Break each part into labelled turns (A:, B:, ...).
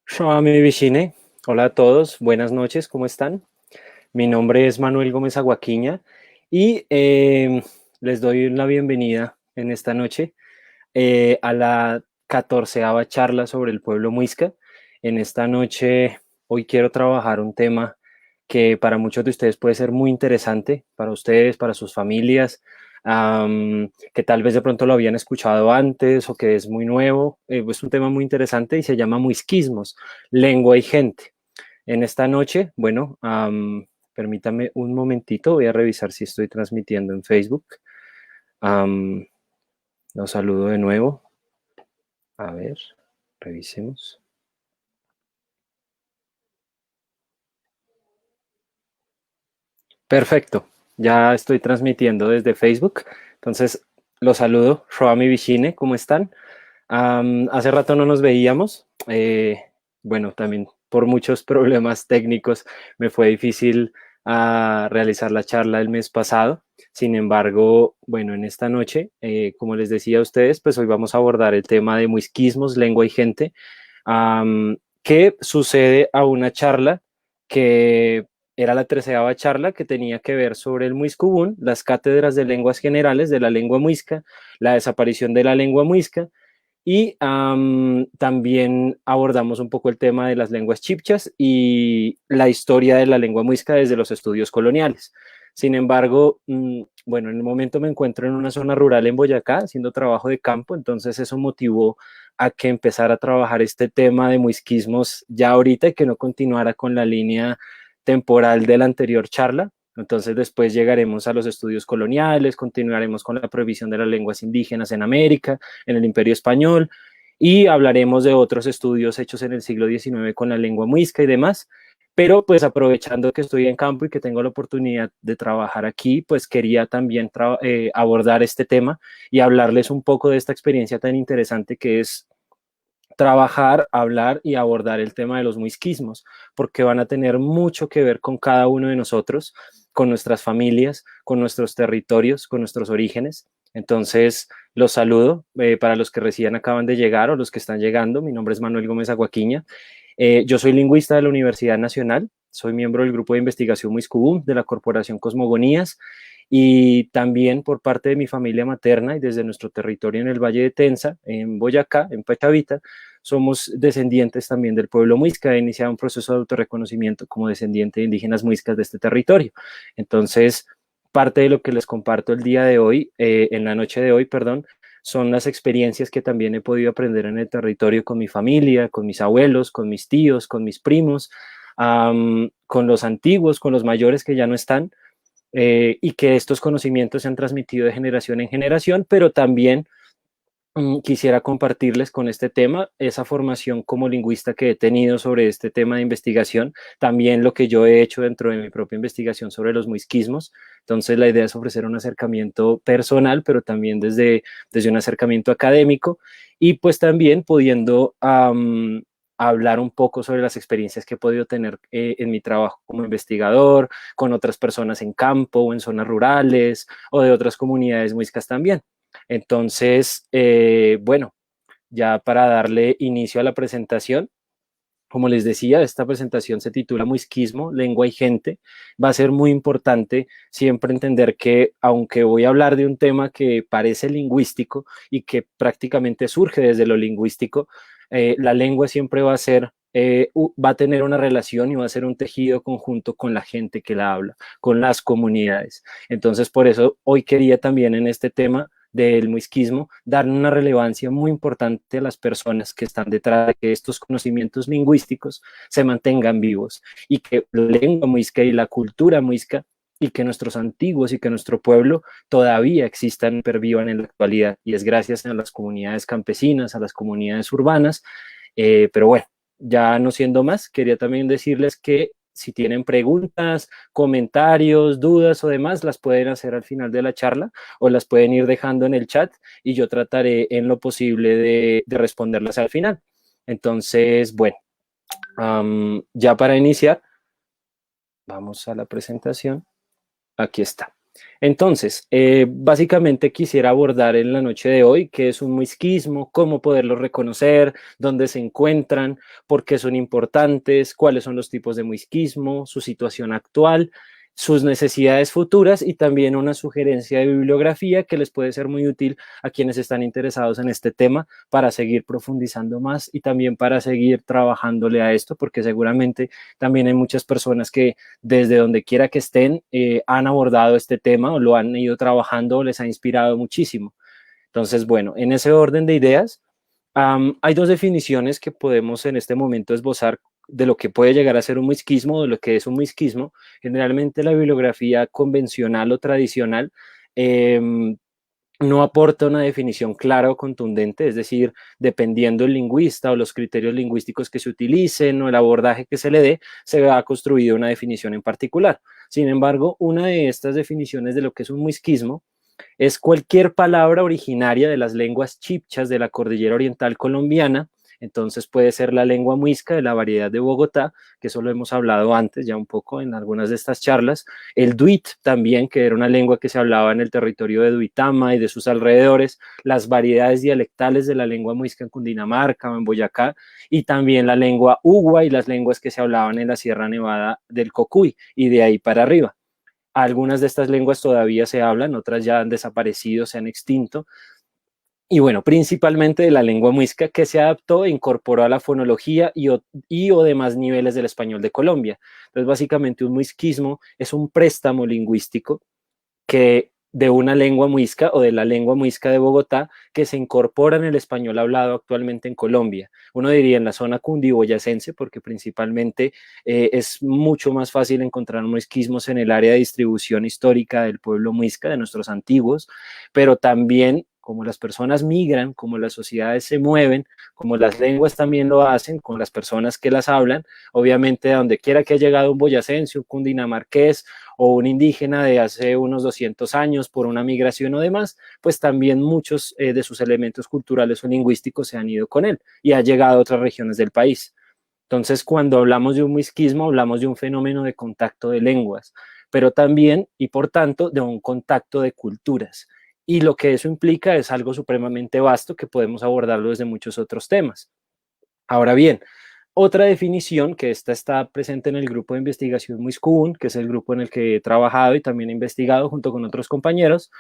A: Shwami Vishine. Hola a todos, buenas noches, ¿cómo están? Mi nombre es Manuel Gómez Aguaquiña y les doy la bienvenida en esta noche a la 14ª charla sobre el pueblo muisca. En esta noche, hoy quiero trabajar un tema que para muchos de ustedes puede ser muy interesante, para ustedes, para sus familias, que tal vez de pronto lo habían escuchado antes o que es muy nuevo. Es un tema muy interesante y se llama muisquismos, lengua y gente. En esta noche, bueno, permítame un momentito, voy a revisar si estoy transmitiendo en Facebook. Um, los saludo de nuevo. A ver, revisemos. Perfecto, ya estoy transmitiendo desde Facebook. Entonces, los saludo. Shwami Vishine, ¿cómo están? Hace rato no nos veíamos. Bueno, también por muchos problemas técnicos me fue difícil realizar la charla el mes pasado. Sin embargo, bueno, en esta noche, como les decía a ustedes, pues hoy vamos a abordar el tema de muisquismos, lengua y gente, que sucede a una charla que era la 13ª charla que tenía que ver sobre el muiscubún, las cátedras de lenguas generales de la lengua muisca, la desaparición de la lengua muisca, y también abordamos un poco el tema de las lenguas chipchas y la historia de la lengua muisca desde los estudios coloniales. Sin embargo, bueno, en el momento me encuentro en una zona rural en Boyacá haciendo trabajo de campo, entonces eso motivó a que empezara a trabajar este tema de muisquismos ya ahorita y que no continuara con la línea temporal de la anterior charla. Entonces después llegaremos a los estudios coloniales, continuaremos con la prohibición de las lenguas indígenas en América, en el Imperio Español, y hablaremos de otros estudios hechos en el siglo XIX con la lengua muisca y demás. Pero pues aprovechando que estoy en campo y que tengo la oportunidad de trabajar aquí, pues quería también abordar este tema y hablarles un poco de esta experiencia tan interesante que es trabajar, hablar y abordar el tema de los muisquismos, porque van a tener mucho que ver con cada uno de nosotros, con nuestras familias, con nuestros territorios, con nuestros orígenes. Entonces, los saludo para los que recién acaban de llegar o los que están llegando. Mi nombre es Manuel Gómez Aguaquiña. Yo soy lingüista de la Universidad Nacional, soy miembro del grupo de investigación Muiscubum de la Corporación Cosmogonías y también por parte de mi familia materna y desde nuestro territorio en el Valle de Tensa, en Boyacá, en Petavita, somos descendientes también del pueblo muisca. He iniciado un proceso de autorreconocimiento como descendiente de indígenas muiscas de este territorio. Entonces, parte de lo que les comparto el día de hoy, en la noche de hoy, perdón, son las experiencias que también he podido aprender en el territorio con mi familia, con mis abuelos, con mis tíos, con mis primos, con los antiguos, con los mayores que ya no están, y que estos conocimientos se han transmitido de generación en generación, pero también quisiera compartirles con este tema esa formación como lingüista que he tenido sobre este tema de investigación, también lo que yo he hecho dentro de mi propia investigación sobre los muisquismos. Entonces la idea es ofrecer un acercamiento personal, pero también desde un acercamiento académico y pues también pudiendo hablar un poco sobre las experiencias que he podido tener en mi trabajo como investigador, con otras personas en campo o en zonas rurales o de otras comunidades muiscas también. Entonces, bueno, ya para darle inicio a la presentación, como les decía, esta presentación se titula Muisquismo, lengua y gente. Va a ser muy importante siempre entender que, aunque voy a hablar de un tema que parece lingüístico y que prácticamente surge desde lo lingüístico, la lengua siempre va a ser, va a tener una relación y va a ser un tejido conjunto con la gente que la habla, con las comunidades. Entonces, por eso hoy quería también en este tema del muisquismo, dar una relevancia muy importante a las personas que están detrás de que estos conocimientos lingüísticos se mantengan vivos y que la lengua muisca y la cultura muisca y que nuestros antiguos y que nuestro pueblo todavía existan y pervivan en la actualidad. Y es gracias a las comunidades campesinas, a las comunidades urbanas. Pero bueno, ya no siendo más, quería también decirles que si tienen preguntas, comentarios, dudas o demás, las pueden hacer al final de la charla o las pueden ir dejando en el chat y yo trataré en lo posible de responderlas al final. Entonces, bueno, ya para iniciar, vamos a la presentación. Aquí está. Entonces, básicamente quisiera abordar en la noche de hoy qué es un muisquismo, cómo poderlo reconocer, dónde se encuentran, por qué son importantes, cuáles son los tipos de muisquismo, su situación actual, sus necesidades futuras y también una sugerencia de bibliografía que les puede ser muy útil a quienes están interesados en este tema para seguir profundizando más y también para seguir trabajándole a esto, porque seguramente también hay muchas personas que desde donde quiera que estén, han abordado este tema o lo han ido trabajando o les ha inspirado muchísimo. Entonces, bueno, en ese orden de ideas, hay dos definiciones que podemos en este momento esbozar de lo que puede llegar a ser un muisquismo, de lo que es un muisquismo. Generalmente la bibliografía convencional o tradicional no aporta una definición clara o contundente, es decir, dependiendo el lingüista o los criterios lingüísticos que se utilicen o el abordaje que se le dé, se ha construido una definición en particular. Sin embargo, una de estas definiciones de lo que es un muisquismo es cualquier palabra originaria de las lenguas chibchas de la cordillera oriental colombiana. Entonces puede ser la lengua muisca de la variedad de Bogotá, que eso lo hemos hablado antes ya un poco en algunas de estas charlas. El duit también, que era una lengua que se hablaba en el territorio de Duitama y de sus alrededores. Las variedades dialectales de la lengua muisca en Cundinamarca o en Boyacá. Y también la lengua ugua y las lenguas que se hablaban en la Sierra Nevada del Cocuy y de ahí para arriba. Algunas de estas lenguas todavía se hablan, otras ya han desaparecido, se han extinto. Y bueno, principalmente de la lengua muisca que se adaptó e incorporó a la fonología y o demás niveles del español de Colombia. Entonces, básicamente un muisquismo es un préstamo lingüístico que de una lengua muisca o de la lengua muisca de Bogotá que se incorpora en el español hablado actualmente en Colombia. Uno diría en la zona cundiboyacense, porque principalmente es mucho más fácil encontrar muisquismos en el área de distribución histórica del pueblo muisca, de nuestros antiguos, pero también como las personas migran, como las sociedades se mueven, como las lenguas también lo hacen, con las personas que las hablan, obviamente a donde quiera que haya llegado un boyacense, un cundinamarqués o un indígena de hace unos 200 años por una migración o demás, pues también muchos de sus elementos culturales o lingüísticos se han ido con él y ha llegado a otras regiones del país. Entonces, cuando hablamos de un muisquismo, hablamos de un fenómeno de contacto de lenguas, pero también y por tanto de un contacto de culturas. Y lo que eso implica es algo supremamente vasto que podemos abordarlo desde muchos otros temas. Ahora bien, otra definición, que esta está presente en el grupo de investigación Muiscún, que es el grupo en el que he trabajado y también he investigado junto con otros compañeros,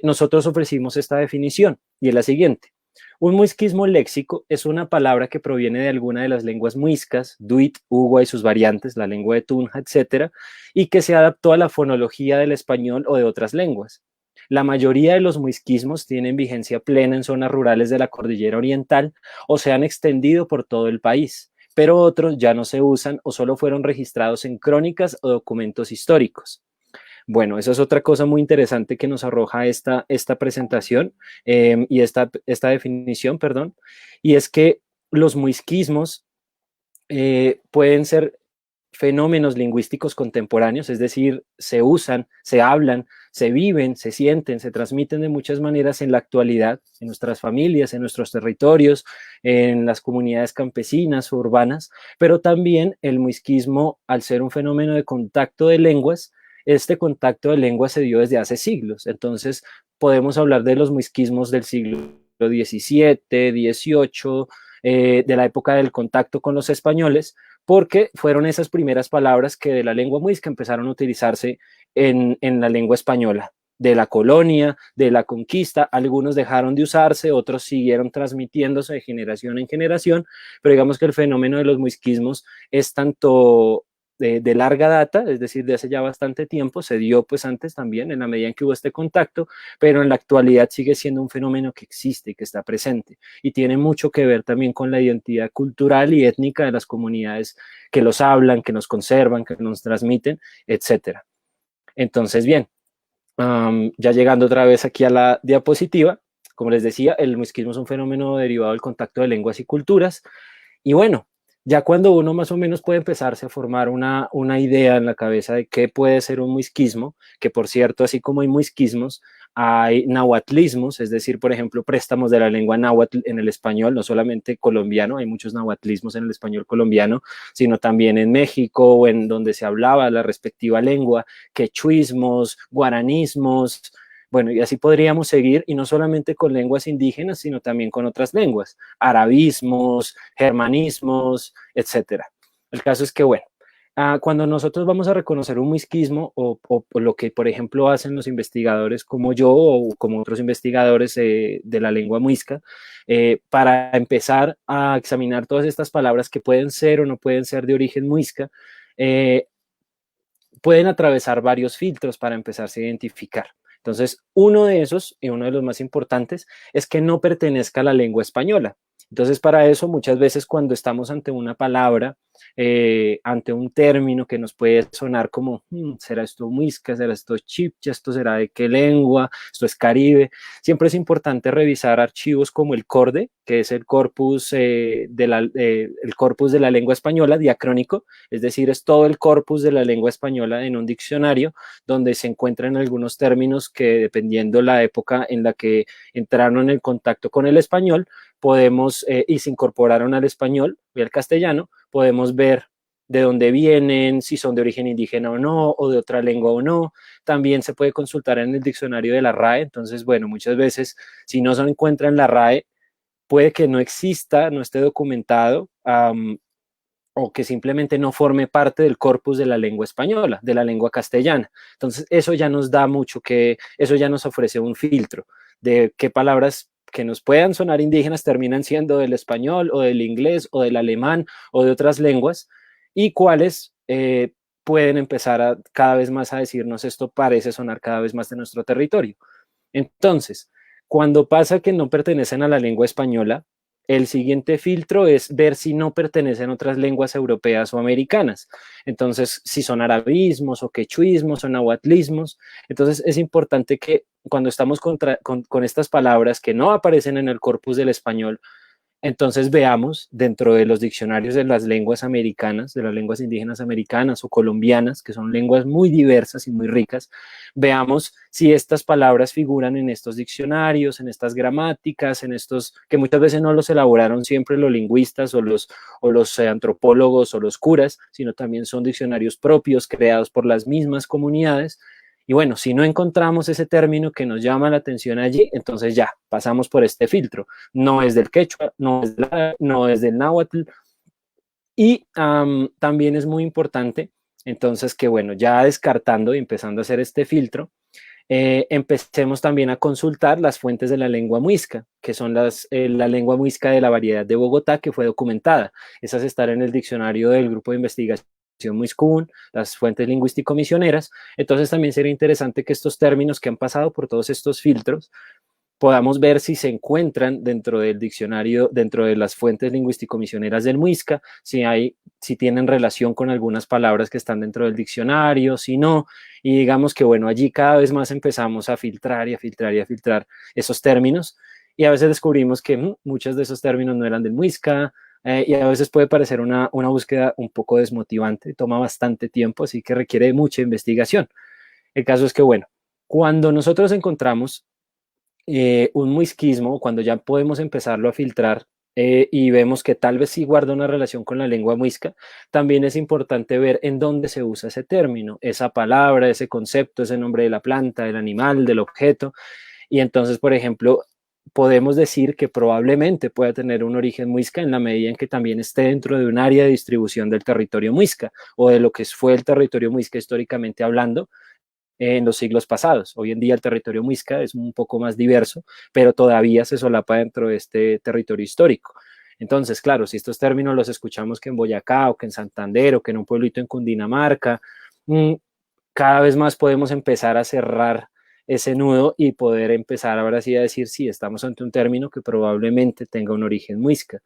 A: nosotros ofrecimos esta definición y es la siguiente. Un muisquismo léxico es una palabra que proviene de alguna de las lenguas muiscas, duit, ugua y sus variantes, la lengua de Tunja, etcétera, y que se adaptó a la fonología del español o de otras lenguas. La mayoría de los muisquismos tienen vigencia plena en zonas rurales de la cordillera oriental o se han extendido por todo el país, pero otros ya no se usan o solo fueron registrados en crónicas o documentos históricos. Bueno, eso es otra cosa muy interesante que nos arroja esta presentación y esta definición, perdón, y es que los muisquismos pueden ser fenómenos lingüísticos contemporáneos, es decir, se usan, se hablan, se viven, se sienten, se transmiten de muchas maneras en la actualidad, en nuestras familias, en nuestros territorios, en las comunidades campesinas o urbanas, pero también el muisquismo, al ser un fenómeno de contacto de lenguas, este contacto de lenguas se dio desde hace siglos, entonces podemos hablar de los muisquismos del siglo XVII, XVIII, de la época del contacto con los españoles, porque fueron esas primeras palabras que de la lengua muisca empezaron a utilizarse en la lengua española, de la colonia, de la conquista. Algunos dejaron de usarse, otros siguieron transmitiéndose de generación en generación, pero digamos que el fenómeno de los muisquismos es tanto de larga data, es decir, de hace ya bastante tiempo, se dio pues antes también en la medida en que hubo este contacto, pero en la actualidad sigue siendo un fenómeno que existe y que está presente y tiene mucho que ver también con la identidad cultural y étnica de las comunidades que los hablan, que nos conservan, que nos transmiten, etcétera. Entonces, bien, ya llegando otra vez aquí a la diapositiva, como les decía, el muisquismo es un fenómeno derivado del contacto de lenguas y culturas. Y bueno, ya cuando uno más o menos puede empezarse a formar una idea en la cabeza de qué puede ser un muisquismo, que por cierto, así como hay muisquismos, hay nahuatlismos, es decir, por ejemplo, préstamos de la lengua náhuatl en el español, no solamente colombiano, hay muchos nahuatlismos en el español colombiano, sino también en México o en donde se hablaba la respectiva lengua, quechuismos, guaranismos, bueno, y así podríamos seguir, y no solamente con lenguas indígenas, sino también con otras lenguas, arabismos, germanismos, etcétera. El caso es que, bueno, cuando nosotros vamos a reconocer un muisquismo o lo que, por ejemplo, hacen los investigadores como yo o como otros investigadores de la lengua muisca, para empezar a examinar todas estas palabras que pueden ser o no pueden ser de origen muisca, pueden atravesar varios filtros para empezarse a identificar. Entonces, uno de esos, y uno de los más importantes, es que no pertenezca a la lengua española. Entonces, para eso, muchas veces cuando estamos ante una palabra, ante un término que nos puede sonar como, ¿será esto muisca? ¿Será esto chipcha? ¿Esto será de qué lengua? ¿Esto es caribe? Siempre es importante revisar archivos como el CORDE, que es el corpus, el corpus de la lengua española, diacrónico, es decir, es todo el corpus de la lengua española en un diccionario, donde se encuentran algunos términos que, dependiendo la época en la que entraron en contacto con el español, podemos, y se incorporaron al español y al castellano, podemos ver de dónde vienen, si son de origen indígena o no, o de otra lengua o no. También se puede consultar en el diccionario de la RAE. Entonces, bueno, muchas veces, si no se encuentra en la RAE, puede que no exista, no esté documentado, o que simplemente no forme parte del corpus de la lengua española, de la lengua castellana. Entonces, eso ya nos da mucho, que eso ya nos ofrece un filtro de qué palabras que nos puedan sonar indígenas terminan siendo del español o del inglés o del alemán o de otras lenguas, y cuáles pueden empezar a cada vez más a decirnos esto parece sonar cada vez más de nuestro territorio. Entonces, cuando pasa que no pertenecen a la lengua española, el siguiente filtro es ver si no pertenecen a otras lenguas europeas o americanas. Entonces, si son arabismos o quechuismos o nahuatlismos. Entonces, es importante que cuando estamos con estas palabras que no aparecen en el corpus del español, entonces veamos dentro de los diccionarios de las lenguas americanas, de las lenguas indígenas americanas o colombianas, que son lenguas muy diversas y muy ricas, veamos si estas palabras figuran en estos diccionarios, en estas gramáticas, en estos que muchas veces no los elaboraron siempre los lingüistas o los antropólogos o los curas, sino también son diccionarios propios creados por las mismas comunidades. Y bueno, si no encontramos ese término que nos llama la atención allí, entonces ya pasamos por este filtro. No es del quechua, no es del náhuatl. Y también es muy importante, entonces, que bueno, ya descartando y empezando a hacer este filtro, empecemos también a consultar las fuentes de la lengua muisca, que son la lengua muisca de la variedad de Bogotá, que fue documentada. Esas están en el diccionario del Grupo de Investigación Muiscún, las fuentes lingüístico-misioneras. Entonces también sería interesante que estos términos que han pasado por todos estos filtros podamos ver si se encuentran dentro del diccionario, dentro de las fuentes lingüístico-misioneras del Muisca, si tienen relación con algunas palabras que están dentro del diccionario, si no, y digamos que bueno, allí cada vez más empezamos a filtrar y a filtrar y a filtrar esos términos, y a veces descubrimos que muchos de esos términos no eran del Muisca, y a veces puede parecer una búsqueda un poco desmotivante, toma bastante tiempo, así que requiere mucha investigación. El caso es que, bueno, cuando nosotros encontramos un muisquismo, cuando ya podemos empezarlo a filtrar, y vemos que tal vez sí guarda una relación con la lengua muisca, también es importante ver en dónde se usa ese término, esa palabra, ese concepto, ese nombre de la planta, del animal, del objeto. Y entonces, por ejemplo, podemos decir que probablemente pueda tener un origen muisca en la medida en que también esté dentro de un área de distribución del territorio muisca o de lo que fue el territorio muisca históricamente hablando en los siglos pasados. Hoy en día el territorio muisca es un poco más diverso, pero todavía se solapa dentro de este territorio histórico. Entonces, claro, si estos términos los escuchamos que en Boyacá o que en Santander o que en un pueblito en Cundinamarca, cada vez más podemos empezar a cerrar ese nudo y poder empezar ahora sí a decir, sí, estamos ante un término que probablemente tenga un origen muisca.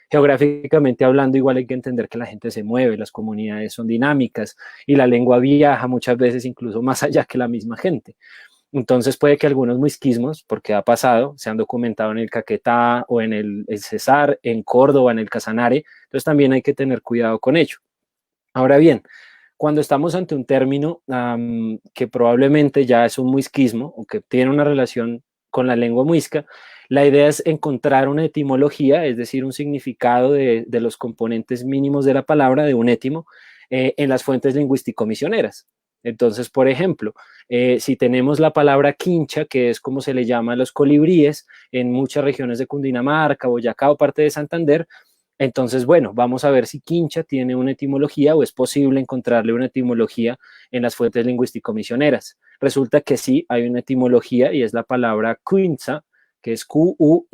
A: Geográficamente hablando, igual hay que entender que la gente se mueve, las comunidades son dinámicas y la lengua viaja muchas veces incluso más allá que la misma gente. Entonces puede que algunos muisquismos, porque ha pasado, se han documentado en el Caquetá o en el Cesar, en Córdoba, en el Casanare, entonces también hay que tener cuidado con ello. Ahora bien, cuando estamos ante un término que probablemente ya es un muisquismo o que tiene una relación con la lengua muisca, la idea es encontrar una etimología, es decir, un significado de los componentes mínimos de la palabra, de un étimo, en las fuentes lingüístico-misioneras. Entonces, por ejemplo, si tenemos la palabra quincha, que es como se le llama a los colibríes en muchas regiones de Cundinamarca, Boyacá o parte de Santander, entonces, bueno, vamos a ver si quincha tiene una etimología o es posible encontrarle una etimología en las fuentes lingüístico-misioneras. Resulta que sí, hay una etimología y es la palabra quinza, que es Q-U-Y-N-Z-A.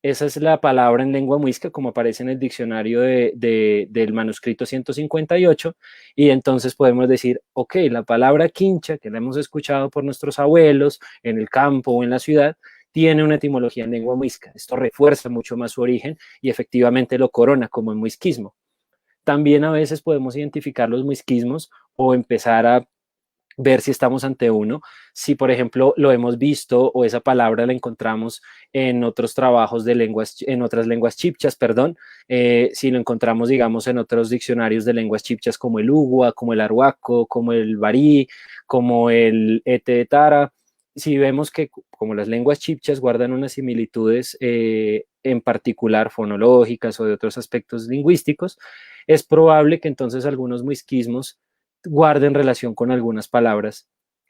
A: Esa es la palabra en lengua muisca, como aparece en el diccionario del manuscrito 158, y entonces podemos decir, ok, la palabra quincha, que la hemos escuchado por nuestros abuelos en el campo o en la ciudad, tiene una etimología en lengua muisca. Esto refuerza mucho más su origen y efectivamente lo corona como el muisquismo. También a veces podemos identificar los muisquismos o empezar a ver si estamos ante uno, si por ejemplo lo hemos visto o esa palabra la encontramos en otros trabajos de lenguas, en otras lenguas chipchas, perdón, si lo encontramos digamos en otros diccionarios de lenguas chipchas como el Ugua, como el Arhuaco, como el Barí, como el Etetara, si vemos que como las lenguas chipchas guardan unas similitudes en particular fonológicas o de otros aspectos lingüísticos, es probable que entonces algunos muisquismos guarden relación con algunas palabras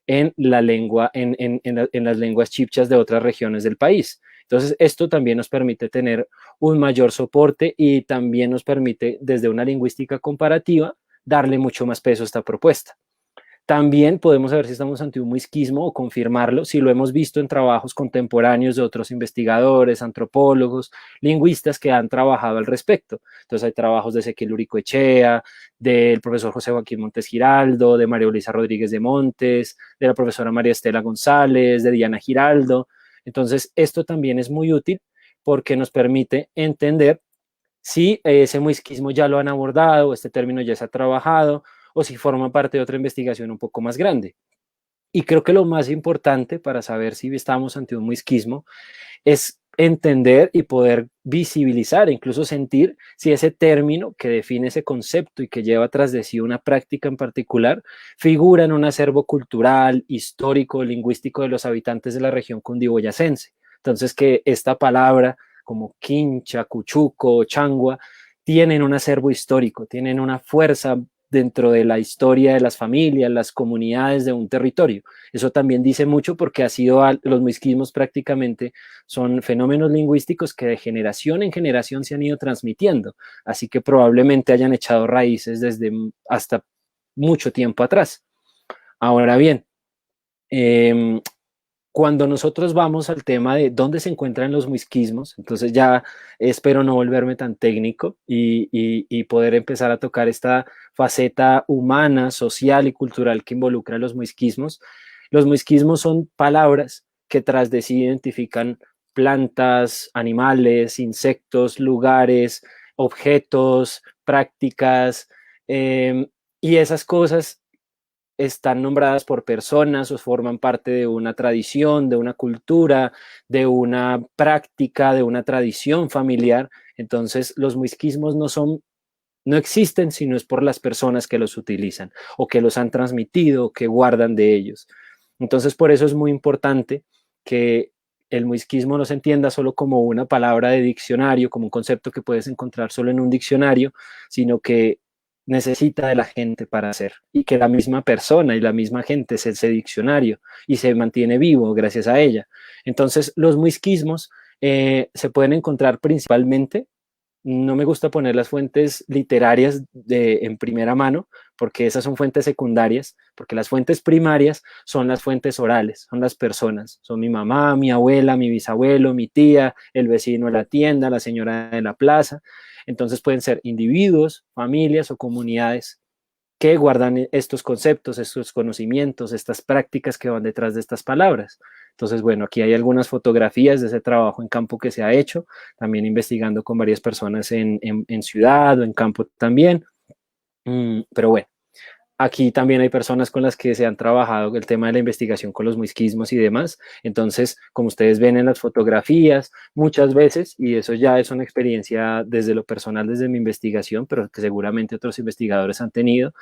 A: en la lengua, en las lenguas chipchas de otras regiones del país. Entonces, esto también nos permite tener un mayor soporte y también nos permite, desde una lingüística comparativa, darle mucho más peso a esta propuesta. También podemos saber si estamos ante un muisquismo o confirmarlo si lo hemos visto en trabajos contemporáneos de otros investigadores, antropólogos, lingüistas que han trabajado al respecto. Entonces hay trabajos de Ezequiel Uricoechea, del profesor José Joaquín Montes Giraldo, de María Luisa Rodríguez de Montes, de la profesora María Estela González, de Diana Giraldo. Entonces esto también es muy útil porque nos permite entender si ese muisquismo ya lo han abordado, este término ya se ha trabajado, o si forma parte de otra investigación un poco más grande. Y creo que lo más importante para saber si estamos ante un muisquismo es entender y poder visibilizar, incluso sentir si ese término que define ese concepto y que lleva tras de sí una práctica en particular figura en un acervo cultural, histórico, lingüístico de los habitantes de la región cundiboyacense. Entonces, que esta palabra como quincha, cuchuco, changua, tienen un acervo histórico, tienen una fuerza dentro de la historia de las familias, las comunidades de un territorio. Eso también dice mucho porque ha sido los muisquismos prácticamente son fenómenos lingüísticos que de generación en generación se han ido transmitiendo, así que probablemente hayan echado raíces desde hasta mucho tiempo atrás. Ahora bien, cuando nosotros vamos al tema de dónde se encuentran los muisquismos, entonces ya espero no volverme tan técnico y poder empezar a tocar esta faceta humana, social y cultural que involucra los muisquismos. Los muisquismos son palabras que tras de sí identifican plantas, animales, insectos, lugares, objetos, prácticas, y esas cosas están nombradas por personas o forman parte de una tradición, de una cultura, de una práctica, de una tradición familiar. Entonces, los muisquismos no existen si no es por las personas que los utilizan o que los han transmitido o que guardan de ellos. Entonces, por eso es muy importante que el muisquismo no se entienda solo como una palabra de diccionario, como un concepto que puedes encontrar solo en un diccionario, sino que necesita de la gente para hacer y que la misma persona y la misma gente es ese diccionario y se mantiene vivo gracias a ella. Entonces, los muisquismos se pueden encontrar principalmente, no me gusta poner las fuentes literarias en primera mano, porque esas son fuentes secundarias, porque las fuentes primarias son las fuentes orales, son las personas, son mi mamá, mi abuela, mi bisabuelo, mi tía, el vecino de la tienda, la señora de la plaza. Entonces pueden ser individuos, familias o comunidades que guardan estos conceptos, estos conocimientos, estas prácticas que van detrás de estas palabras. Entonces, bueno, aquí hay algunas fotografías de ese trabajo en campo que se ha hecho, también investigando con varias personas en ciudad o en campo también. Pero bueno, Aquí también hay personas con las que se han trabajado el tema de la investigación con los muisquismos y demás. Entonces, como ustedes ven en las fotografías, muchas veces, y eso ya es una experiencia desde lo personal, desde mi investigación, pero que seguramente otros investigadores han tenido,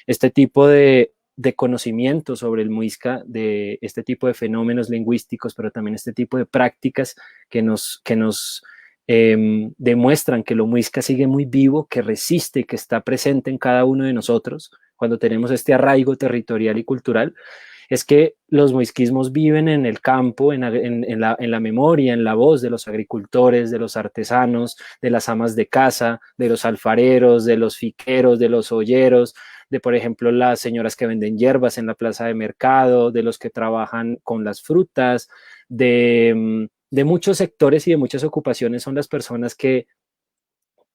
A: este tipo de conocimiento sobre el muisca, de este tipo de fenómenos lingüísticos, pero también este tipo de prácticas que nos demuestran que lo muisca sigue muy vivo, que resiste, que está presente en cada uno de nosotros cuando tenemos este arraigo territorial y cultural, es que los muisquismos viven en el campo, en la memoria, en la voz de los agricultores, de los artesanos, de las amas de casa, de los alfareros, de los fiqueros, de los olleros, de, por ejemplo, las señoras que venden hierbas en la plaza de mercado, de los que trabajan con las frutas, de muchos sectores y de muchas ocupaciones son las personas que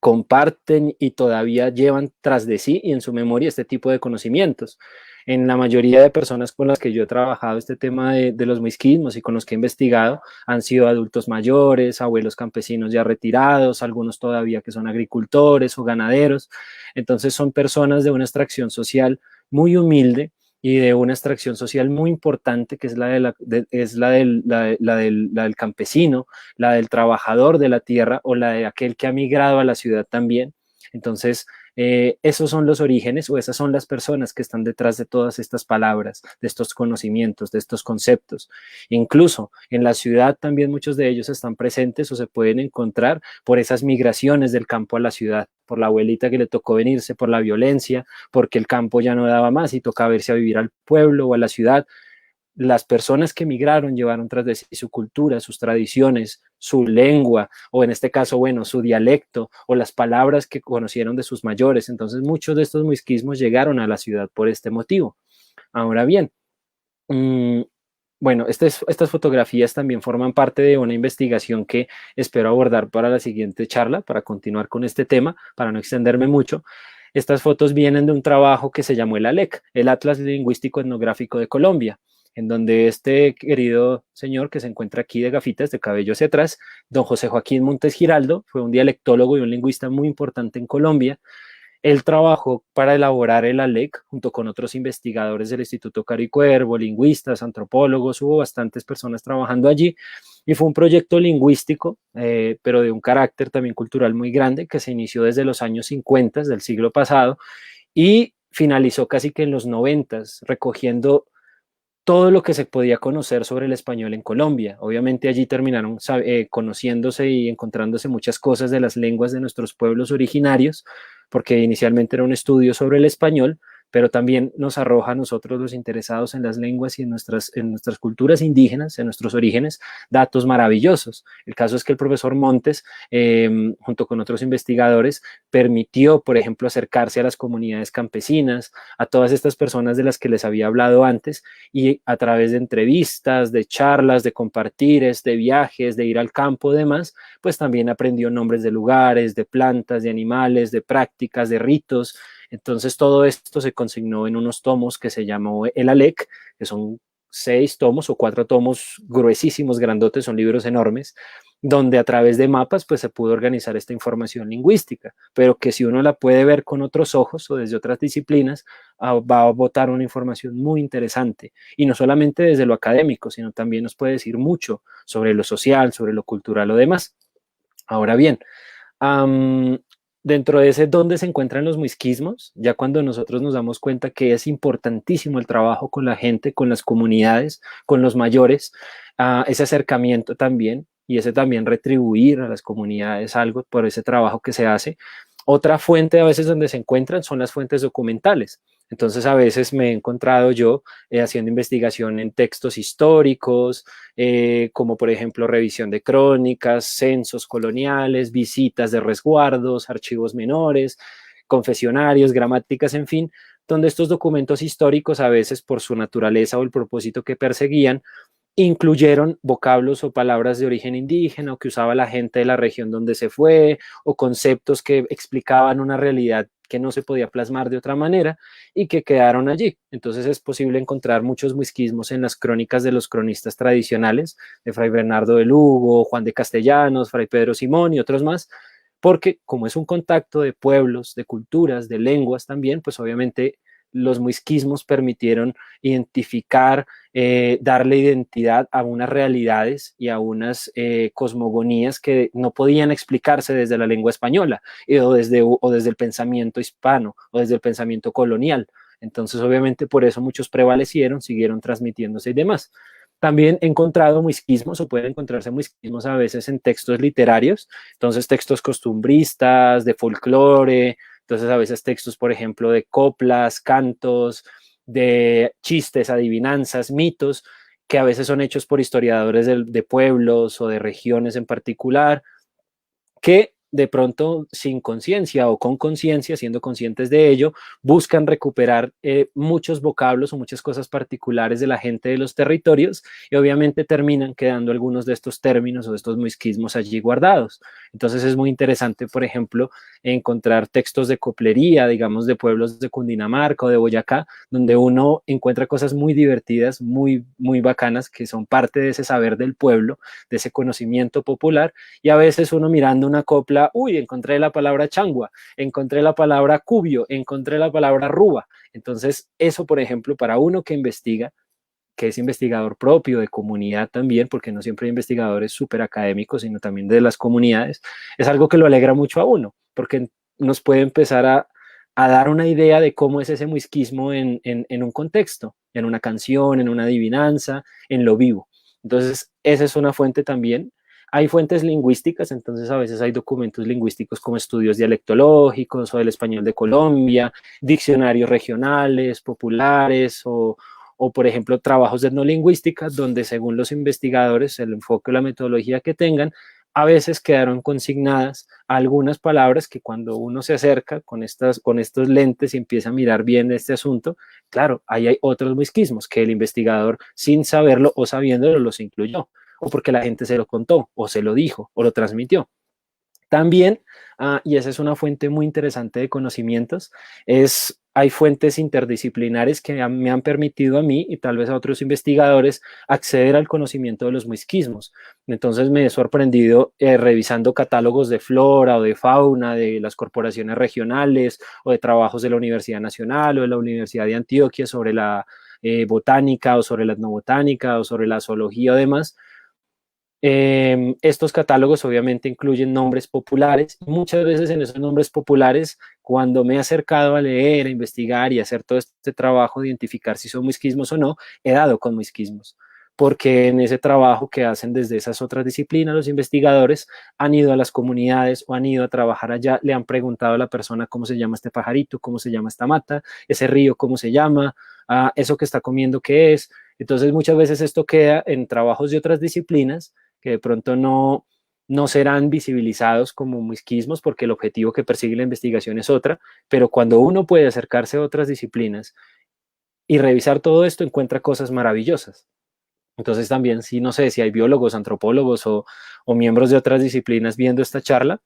A: comparten y todavía llevan tras de sí y en su memoria este tipo de conocimientos. En la mayoría de personas con las que yo he trabajado este tema de los muisquismos y con los que he investigado han sido adultos mayores, abuelos campesinos ya retirados, algunos todavía que son agricultores o ganaderos. Entonces son personas de una extracción social muy humilde y de una extracción social muy importante que es la del campesino, la del trabajador de la tierra o la de aquel que ha migrado a la ciudad también. Entonces, esos son los orígenes o esas son las personas que están detrás de todas estas palabras, de estos conocimientos, de estos conceptos. Incluso en la ciudad también muchos de ellos están presentes o se pueden encontrar por esas migraciones del campo a la ciudad, por la abuelita que le tocó venirse, por la violencia, porque el campo ya no daba más y tocaba irse a vivir al pueblo o a la ciudad. Las personas que migraron llevaron tras de sí su cultura, sus tradiciones, su lengua, o en este caso, bueno, su dialecto, o las palabras que conocieron de sus mayores. Entonces, muchos de estos muisquismos llegaron a la ciudad por este motivo. Ahora bien, mmm, bueno, estas fotografías también forman parte de una investigación que espero abordar para la siguiente charla, para continuar con este tema, para no extenderme mucho. Estas fotos vienen de un trabajo que se llamó el ALEC, el Atlas Lingüístico Etnográfico de Colombia, en donde este querido señor que se encuentra aquí de gafitas, de cabello hacia atrás, don José Joaquín Montes Giraldo, fue un dialectólogo y un lingüista muy importante en Colombia. Él trabajó para elaborar el ALEC junto con otros investigadores del Instituto Caro y Cuervo, lingüistas, antropólogos, hubo bastantes personas trabajando allí y fue un proyecto lingüístico, pero de un carácter también cultural muy grande que se inició desde los años 50 del siglo pasado y finalizó casi que en los 90, recogiendo todo lo que se podía conocer sobre el español en Colombia. Obviamente allí terminaron conociéndose y encontrándose muchas cosas de las lenguas de nuestros pueblos originarios, porque inicialmente era un estudio sobre el español, pero también nos arroja a nosotros los interesados en las lenguas y en nuestras culturas indígenas, en nuestros orígenes, datos maravillosos. El caso es que el profesor Montes, junto con otros investigadores, permitió, por ejemplo, acercarse a las comunidades campesinas, a todas estas personas de las que les había hablado antes, y a través de entrevistas, de charlas, de compartires, de viajes, de ir al campo, demás, pues también aprendió nombres de lugares, de plantas, de animales, de prácticas, de ritos. Entonces todo esto se consignó en unos tomos que se llamó el ALEC, que son 6 tomos o 4 tomos gruesísimos, grandotes, son libros enormes, donde a través de mapas pues se pudo organizar esta información lingüística, pero que si uno la puede ver con otros ojos o desde otras disciplinas, va a botar una información muy interesante, y no solamente desde lo académico, sino también nos puede decir mucho sobre lo social, sobre lo cultural o demás. Ahora bien, dentro de ese dónde se encuentran los muisquismos, ya cuando nosotros nos damos cuenta que es importantísimo el trabajo con la gente, con las comunidades, con los mayores, ese acercamiento también y ese también retribuir a las comunidades algo por ese trabajo que se hace. Otra fuente a veces donde se encuentran son las fuentes documentales. Entonces a veces me he encontrado yo haciendo investigación en textos históricos, como por ejemplo revisión de crónicas, censos coloniales, visitas de resguardos, archivos menores, confesionarios, gramáticas, en fin, donde estos documentos históricos a veces por su naturaleza o el propósito que perseguían, incluyeron vocablos o palabras de origen indígena o que usaba la gente de la región donde se fue, o conceptos que explicaban una realidad que no se podía plasmar de otra manera y que quedaron allí. Entonces es posible encontrar muchos muisquismos en las crónicas de los cronistas tradicionales, de Fray Bernardo de Lugo, Juan de Castellanos, Fray Pedro Simón y otros más, porque como es un contacto de pueblos, de culturas, de lenguas también, pues obviamente los muisquismos permitieron identificar, darle identidad a unas realidades y a unas cosmogonías que no podían explicarse desde la lengua española o desde el pensamiento hispano o desde el pensamiento colonial. Entonces, obviamente, por eso muchos prevalecieron, siguieron transmitiéndose y demás. También he encontrado muisquismos o pueden encontrarse muisquismos a veces en textos literarios, entonces textos costumbristas, de folclore, entonces a veces textos, por ejemplo, de coplas, cantos, de chistes, adivinanzas, mitos, que a veces son hechos por historiadores de pueblos o de regiones en particular, que de pronto sin conciencia o con conciencia, siendo conscientes de ello, buscan recuperar muchos vocablos o muchas cosas particulares de la gente de los territorios y obviamente terminan quedando algunos de estos términos o de estos muisquismos allí guardados. Entonces es muy interesante, por ejemplo, encontrar textos de coplería, digamos, de pueblos de Cundinamarca o de Boyacá, donde uno encuentra cosas muy divertidas, muy, muy bacanas, que son parte de ese saber del pueblo, de ese conocimiento popular, y a veces uno mirando una copla, uy, encontré la palabra changua, encontré la palabra cubio, encontré la palabra ruba. Entonces, eso, por ejemplo, para uno que investiga, que es investigador propio de comunidad también, porque no siempre hay investigadores súper académicos, sino también de las comunidades, es algo que lo alegra mucho a uno, porque nos puede empezar a dar una idea de cómo es ese muisquismo en un contexto, en una canción, en una adivinanza, en lo vivo. Entonces, esa es una fuente también. Hay fuentes lingüísticas, entonces a veces hay documentos lingüísticos como estudios dialectológicos o del español de Colombia, diccionarios regionales, populares o por ejemplo, trabajos de etnolingüística, donde según los investigadores, el enfoque o la metodología que tengan, a veces quedaron consignadas algunas palabras que cuando uno se acerca con estos lentes y empieza a mirar bien este asunto, claro, ahí hay otros muisquismos que el investigador, sin saberlo o sabiéndolo, los incluyó, o porque la gente se lo contó, o se lo dijo, o lo transmitió. También, y esa es una fuente muy interesante de conocimientos, hay fuentes interdisciplinares que me han permitido a mí y tal vez a otros investigadores acceder al conocimiento de los muisquismos. Entonces me he sorprendido revisando catálogos de flora o de fauna de las corporaciones regionales o de trabajos de la Universidad Nacional o de la Universidad de Antioquia sobre la botánica o sobre la etnobotánica o sobre la zoología o demás. Estos catálogos obviamente incluyen nombres populares. Muchas veces en esos nombres populares, cuando me he acercado a leer, a investigar y a hacer todo este trabajo de identificar si son muisquismos o no, he dado con muisquismos, porque en ese trabajo que hacen desde esas otras disciplinas, los investigadores han ido a las comunidades o han ido a trabajar allá, le han preguntado a la persona cómo se llama este pajarito, cómo se llama esta mata, ese río, cómo se llama, eso que está comiendo, qué es. Entonces muchas veces esto queda en trabajos de otras disciplinas que de pronto no serán visibilizados como muisquismos porque el objetivo que persigue la investigación es otra, pero cuando uno puede acercarse a otras disciplinas y revisar todo esto, encuentra cosas maravillosas. Entonces también, si no sé, si hay biólogos, antropólogos o miembros de otras disciplinas viendo esta charla,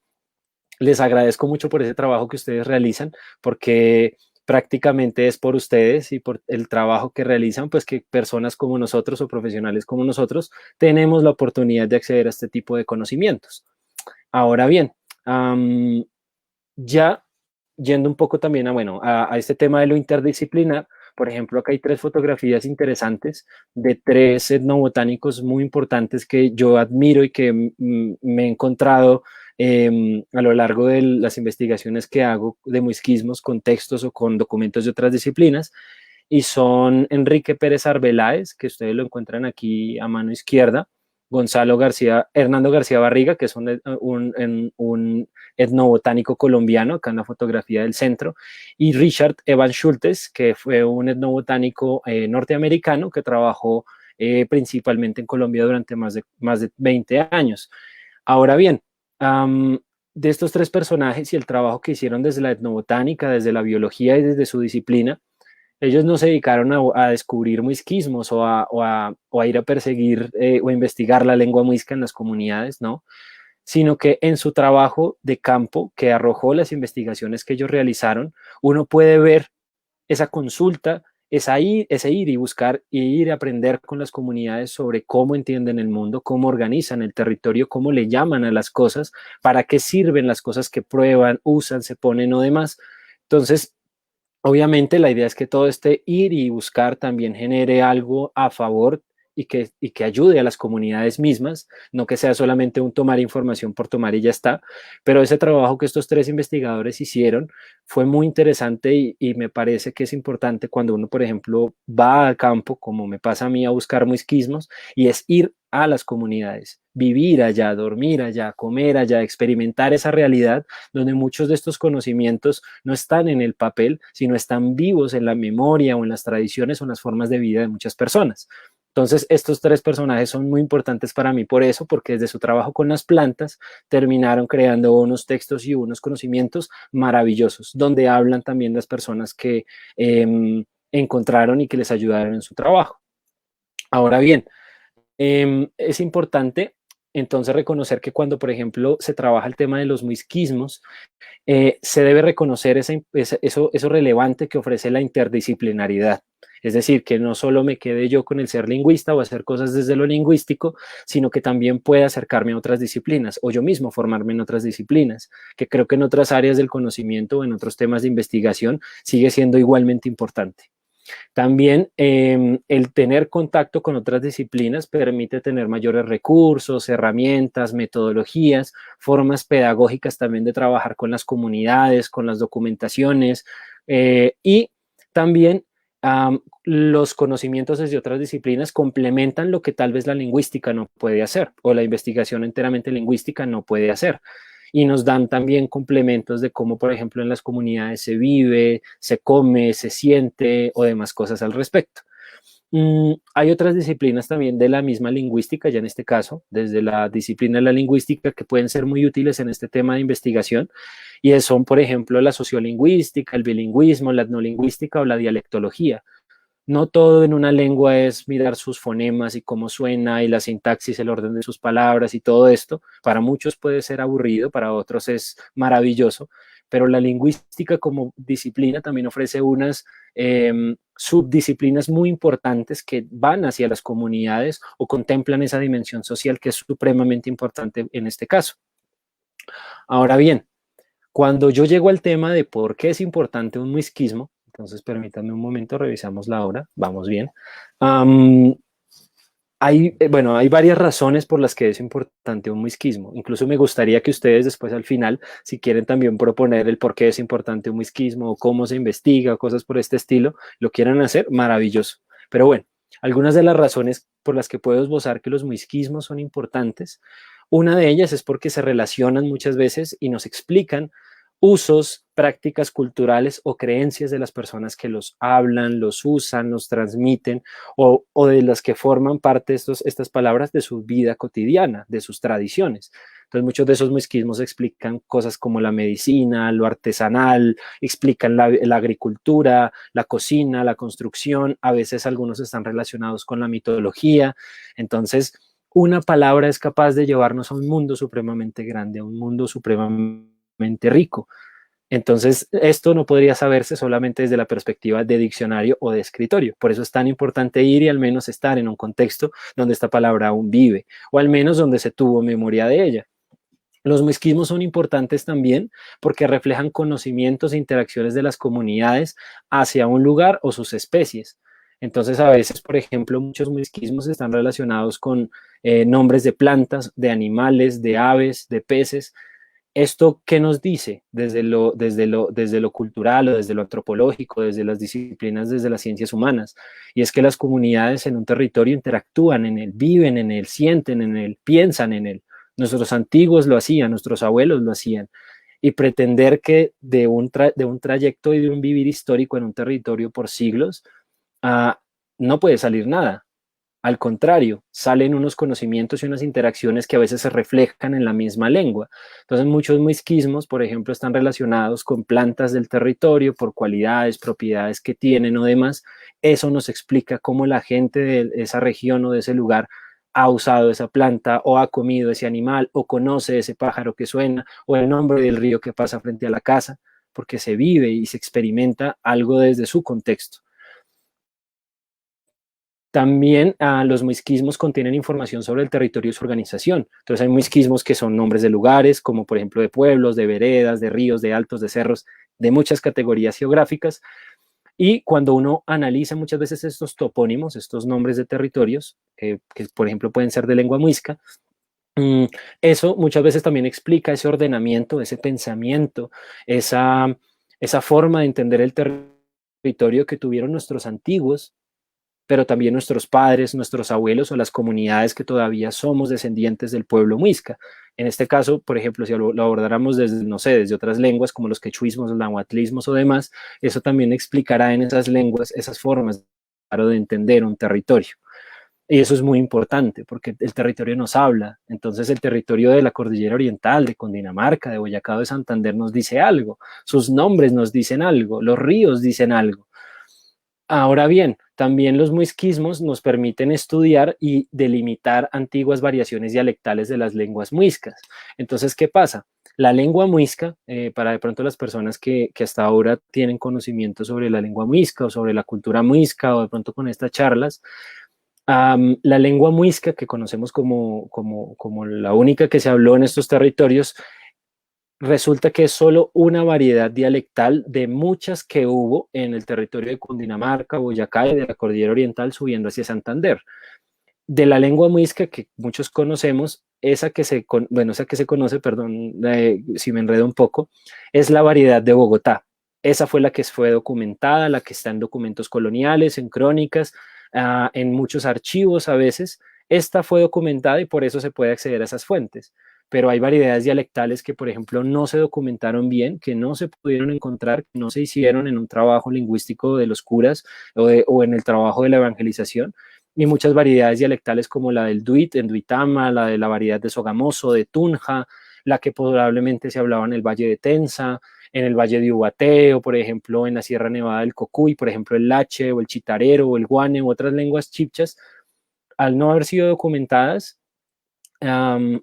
A: les agradezco mucho por ese trabajo que ustedes realizan, porque prácticamente es por ustedes y por el trabajo que realizan, pues que personas como nosotros o profesionales como nosotros tenemos la oportunidad de acceder a este tipo de conocimientos. Ahora bien, ya yendo un poco también a este tema de lo interdisciplinar, por ejemplo, acá hay tres fotografías interesantes de tres etnobotánicos muy importantes que yo admiro y que me he encontrado a lo largo de las investigaciones que hago de muisquismos con textos o con documentos de otras disciplinas, y son Enrique Pérez Arbeláez, que ustedes lo encuentran aquí a mano izquierda, Hernando García Barriga, que es un etnobotánico colombiano, acá en la fotografía del centro, y Richard Evan Schultes, que fue un etnobotánico norteamericano que trabajó principalmente en Colombia durante más de 20 años. Ahora bien, de estos tres personajes y el trabajo que hicieron desde la etnobotánica, desde la biología y desde su disciplina, ellos no se dedicaron a descubrir muisquismos o a ir a perseguir o a investigar la lengua muisca en las comunidades, ¿no? Sino que en su trabajo de campo que arrojó las investigaciones que ellos realizaron, uno puede ver esa consulta, ese ir y buscar y ir a aprender con las comunidades sobre cómo entienden el mundo, cómo organizan el territorio, cómo le llaman a las cosas, para qué sirven las cosas que prueban, usan, se ponen o demás. Entonces, Obviamente la idea es que todo este ir y buscar también genere algo a favor y que ayude a las comunidades mismas, no que sea solamente un tomar información por tomar y ya está, pero ese trabajo que estos tres investigadores hicieron fue muy interesante y me parece que es importante cuando uno, por ejemplo, va al campo, como me pasa a mí, a buscar muisquismos, y es ir a las comunidades, vivir allá, dormir allá, comer allá, experimentar esa realidad donde muchos de estos conocimientos no están en el papel, sino están vivos en la memoria o en las tradiciones o en las formas de vida de muchas personas. Entonces, estos tres personajes son muy importantes para mí por eso, porque desde su trabajo con las plantas terminaron creando unos textos y unos conocimientos maravillosos, donde hablan también las personas que encontraron y que les ayudaron en su trabajo. Ahora bien, es importante entonces reconocer que cuando, por ejemplo, se trabaja el tema de los muisquismos, se debe reconocer eso relevante que ofrece la interdisciplinaridad. Es decir, que no solo me quede yo con el ser lingüista o hacer cosas desde lo lingüístico, sino que también pueda acercarme a otras disciplinas o yo mismo formarme en otras disciplinas, que creo que en otras áreas del conocimiento o en otros temas de investigación sigue siendo igualmente importante. También el tener contacto con otras disciplinas permite tener mayores recursos, herramientas, metodologías, formas pedagógicas también de trabajar con las comunidades, con las documentaciones y también los conocimientos desde otras disciplinas complementan lo que tal vez la lingüística no puede hacer o la investigación enteramente lingüística no puede hacer y nos dan también complementos de cómo, por ejemplo, en las comunidades se vive, se come, se siente o demás cosas al respecto. Hay otras disciplinas también de la misma lingüística, ya en este caso, desde la disciplina de la lingüística, que pueden ser muy útiles en este tema de investigación, y son, por ejemplo, la sociolingüística, el bilingüismo, la etnolingüística o la dialectología. No todo en una lengua es mirar sus fonemas y cómo suena y la sintaxis, el orden de sus palabras y todo esto. Para muchos puede ser aburrido, para otros es maravilloso, pero la lingüística como disciplina también ofrece unas subdisciplinas muy importantes que van hacia las comunidades o contemplan esa dimensión social que es supremamente importante en este caso. Ahora bien, cuando yo llego al tema de por qué es importante un muisquismo, entonces permítanme un momento, revisamos la hora, vamos bien. Hay varias razones por las que es importante un muisquismo. Incluso me gustaría que ustedes después al final, si quieren también proponer el por qué es importante un muisquismo o cómo se investiga, cosas por este estilo, lo quieran hacer, maravilloso. Pero bueno, algunas de las razones por las que puedo esbozar que los muisquismos son importantes, una de ellas es porque se relacionan muchas veces y nos explican usos, prácticas culturales o creencias de las personas que los hablan, los usan, los transmiten o de las que forman parte estas palabras de su vida cotidiana, de sus tradiciones. Entonces muchos de esos muisquismos explican cosas como la medicina, lo artesanal, explican la agricultura, la cocina, la construcción, a veces algunos están relacionados con la mitología. Entonces, una palabra es capaz de llevarnos a un mundo supremamente grande, a un mundo supremamente rico. Entonces, esto no podría saberse solamente desde la perspectiva de diccionario o de escritorio. Por eso es tan importante ir y al menos estar en un contexto donde esta palabra aún vive, o al menos donde se tuvo memoria de ella. Los muisquismos son importantes también porque reflejan conocimientos e interacciones de las comunidades hacia un lugar o sus especies. Entonces, a veces, por ejemplo, muchos muisquismos están relacionados con nombres de plantas, de animales, de aves, de peces. ¿Esto qué nos dice desde lo cultural o desde lo antropológico, desde las disciplinas, desde las ciencias humanas? Y es que las comunidades en un territorio interactúan en él, viven en él, sienten en él, piensan en él. Nuestros antiguos lo hacían, nuestros abuelos lo hacían. Y pretender que de un trayecto y de un vivir histórico en un territorio por siglos, uh, no puede salir nada. Al contrario, salen unos conocimientos y unas interacciones que a veces se reflejan en la misma lengua. Entonces, muchos muisquismos, por ejemplo, están relacionados con plantas del territorio por cualidades, propiedades que tienen o demás. Eso nos explica cómo la gente de esa región o de ese lugar ha usado esa planta o ha comido ese animal o conoce ese pájaro que suena o el nombre del río que pasa frente a la casa, porque se vive y se experimenta algo desde su contexto. También los muisquismos contienen información sobre el territorio y su organización. Entonces hay muisquismos que son nombres de lugares, como por ejemplo de pueblos, de veredas, de ríos, de altos, de cerros, de muchas categorías geográficas. Y cuando uno analiza muchas veces estos topónimos, estos nombres de territorios, que por ejemplo pueden ser de lengua muisca, eso muchas veces también explica ese ordenamiento, ese pensamiento, esa, esa forma de entender el territorio que tuvieron nuestros antiguos, pero también nuestros padres, nuestros abuelos o las comunidades que todavía somos descendientes del pueblo muisca. En este caso, por ejemplo, si lo abordáramos desde, no sé, desde otras lenguas como los quechuismos, los nahuatlismos o demás, eso también explicará en esas lenguas, esas formas de entender un territorio. Y eso es muy importante porque el territorio nos habla. Entonces el territorio de la Cordillera Oriental, de Cundinamarca, de Boyacá, de Santander nos dice algo. Sus nombres nos dicen algo. Los ríos dicen algo. Ahora bien, también los muisquismos nos permiten estudiar y delimitar antiguas variaciones dialectales de las lenguas muiscas. Entonces, ¿qué pasa? La lengua muisca, para de pronto las personas que hasta ahora tienen conocimiento sobre la lengua muisca o sobre la cultura muisca o de pronto con estas charlas, la lengua muisca que conocemos como la única que se habló en estos territorios, resulta que es solo una variedad dialectal de muchas que hubo en el territorio de Cundinamarca, Boyacá y de la Cordillera Oriental subiendo hacia Santander. De la lengua muisca que muchos conocemos, esa que se conoce, perdón, si me enredo un poco, es la variedad de Bogotá. Esa fue la que fue documentada, la que está en documentos coloniales, en crónicas, en muchos archivos a veces. Esta fue documentada y por eso se puede acceder a esas fuentes. Pero hay variedades dialectales que, por ejemplo, no se documentaron bien, que no se pudieron encontrar, que no se hicieron en un trabajo lingüístico de los curas o en el trabajo de la evangelización, y muchas variedades dialectales como la del Duit en Duitama, la de la variedad de Sogamoso, de Tunja, la que probablemente se hablaba en el Valle de Tensa, en el Valle de Ubaté, o por ejemplo en la Sierra Nevada del Cocuy, por ejemplo el Lache, o el Chitarero, o el Guane, u otras lenguas chipchas, al no haber sido documentadas,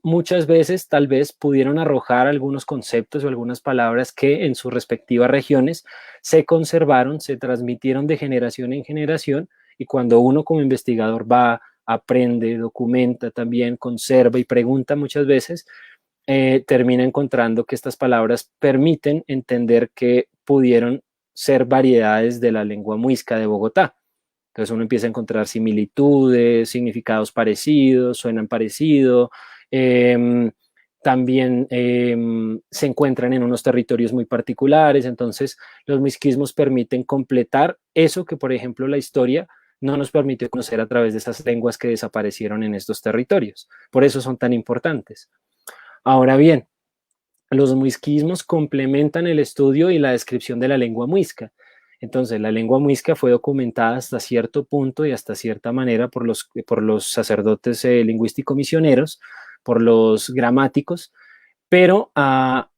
A: muchas veces tal vez pudieron arrojar algunos conceptos o algunas palabras que en sus respectivas regiones se conservaron, se transmitieron de generación en generación, y cuando uno como investigador va, aprende, documenta también, conserva y pregunta muchas veces, termina encontrando que estas palabras permiten entender que pudieron ser variedades de la lengua muisca de Bogotá. Entonces uno empieza a encontrar similitudes, significados parecidos, suenan parecido. Eh, También se encuentran en unos territorios muy particulares. Entonces los misquismos permiten completar eso que, por ejemplo, la historia no nos permitió conocer a través de esas lenguas que desaparecieron en estos territorios. Por eso son tan importantes. Ahora bien, los muisquismos complementan el estudio y la descripción de la lengua muisca. Entonces, la lengua muisca fue documentada hasta cierto punto y hasta cierta manera por los sacerdotes lingüístico misioneros, por los gramáticos, pero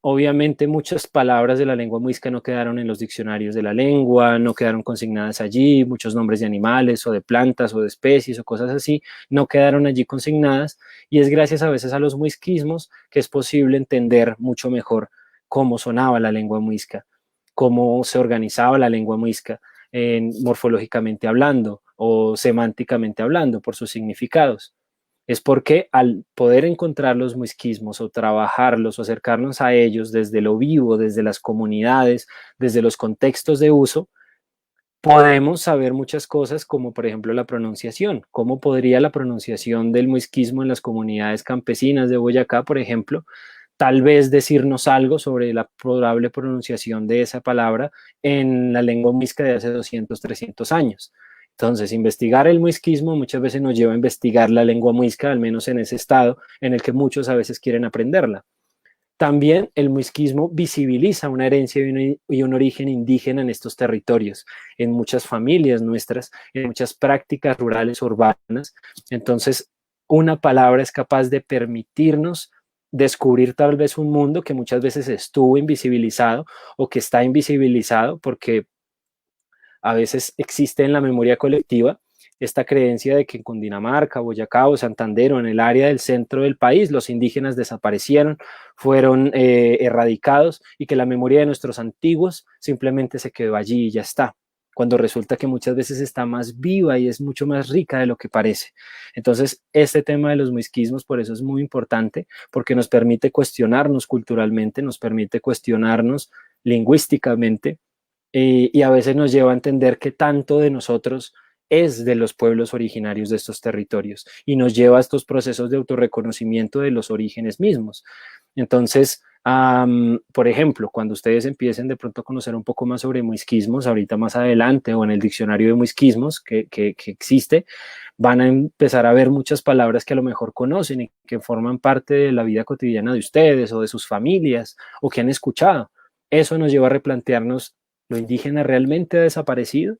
A: obviamente muchas palabras de la lengua muisca no quedaron en los diccionarios de la lengua, no quedaron consignadas allí, muchos nombres de animales o de plantas o de especies o cosas así no quedaron allí consignadas, y es gracias a veces a los muisquismos que es posible entender mucho mejor cómo sonaba la lengua muisca, cómo se organizaba la lengua muisca, morfológicamente hablando o semánticamente hablando por sus significados. Es porque al poder encontrar los muisquismos o trabajarlos o acercarnos a ellos desde lo vivo, desde las comunidades, desde los contextos de uso, podemos saber muchas cosas como por ejemplo la pronunciación. ¿Cómo podría la pronunciación del muisquismo en las comunidades campesinas de Boyacá, por ejemplo, tal vez decirnos algo sobre la probable pronunciación de esa palabra en la lengua muisca de hace 200, 300 años? Entonces, investigar el muisquismo muchas veces nos lleva a investigar la lengua muisca, al menos en ese estado en el que muchos a veces quieren aprenderla. También el muisquismo visibiliza una herencia y un origen indígena en estos territorios, en muchas familias nuestras, en muchas prácticas rurales urbanas. Entonces, una palabra es capaz de permitirnos descubrir tal vez un mundo que muchas veces estuvo invisibilizado o que está invisibilizado porque a veces existe en la memoria colectiva esta creencia de que en Cundinamarca, Boyacá o Santander o en el área del centro del país los indígenas desaparecieron, fueron erradicados, y que la memoria de nuestros antiguos simplemente se quedó allí y ya está, cuando resulta que muchas veces está más viva y es mucho más rica de lo que parece. Entonces, este tema de los muisquismos por eso es muy importante, porque nos permite cuestionarnos culturalmente, nos permite cuestionarnos lingüísticamente, y a veces nos lleva a entender que tanto de nosotros es de los pueblos originarios de estos territorios y nos lleva a estos procesos de autorreconocimiento de los orígenes mismos. Entonces, por ejemplo, cuando ustedes empiecen de pronto a conocer un poco más sobre muisquismos, ahorita más adelante o en el diccionario de muisquismos que existe, van a empezar a ver muchas palabras que a lo mejor conocen y que forman parte de la vida cotidiana de ustedes o de sus familias o que han escuchado. Eso nos lleva a replantearnos, ¿lo indígena realmente ha desaparecido?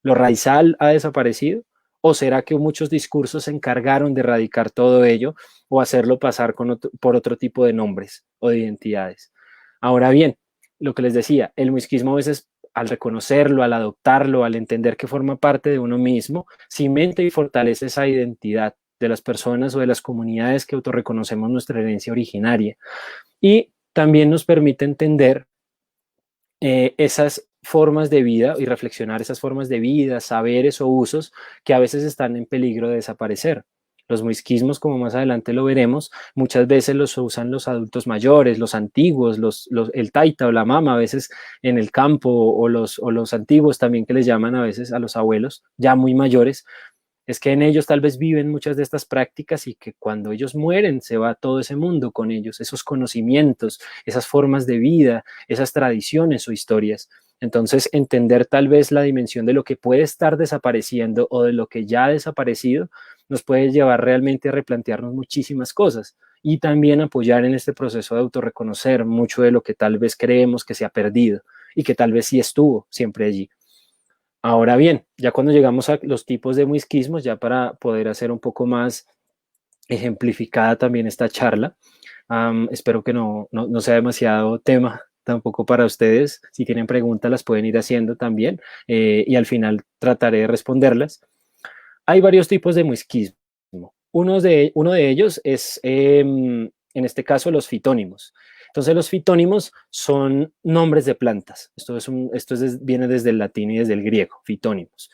A: ¿Lo raizal ha desaparecido? ¿O será que muchos discursos se encargaron de erradicar todo ello o hacerlo pasar por otro tipo de nombres o de identidades? Ahora bien, lo que les decía, el muisquismo a veces al reconocerlo, al adoptarlo, al entender que forma parte de uno mismo, cimenta y fortalece esa identidad de las personas o de las comunidades que autorreconocemos nuestra herencia originaria. Y también nos permite entender esas formas de vida y reflexionar esas formas de vida, saberes o usos que a veces están en peligro de desaparecer. Los muisquismos, como más adelante lo veremos, muchas veces los usan los adultos mayores, los antiguos, el taita o la mama, a veces en el campo, o los antiguos también que les llaman a veces a los abuelos, ya muy mayores, es que en ellos tal vez viven muchas de estas prácticas y que cuando ellos mueren se va todo ese mundo con ellos, esos conocimientos, esas formas de vida, esas tradiciones o historias. Entonces, entender tal vez la dimensión de lo que puede estar desapareciendo o de lo que ya ha desaparecido nos puede llevar realmente a replantearnos muchísimas cosas y también apoyar en este proceso de autorreconocer mucho de lo que tal vez creemos que se ha perdido y que tal vez sí estuvo siempre allí. Ahora bien, ya cuando llegamos a los tipos de muisquismos, ya para poder hacer un poco más ejemplificada también esta charla, espero que no sea demasiado tema tampoco para ustedes. Si tienen preguntas las pueden ir haciendo también y al final trataré de responderlas. Hay varios tipos de muisquismo. Uno de ellos es, en este caso, los fitónimos. Entonces, los fitónimos son nombres de plantas. Viene desde el latín y desde el griego, fitónimos.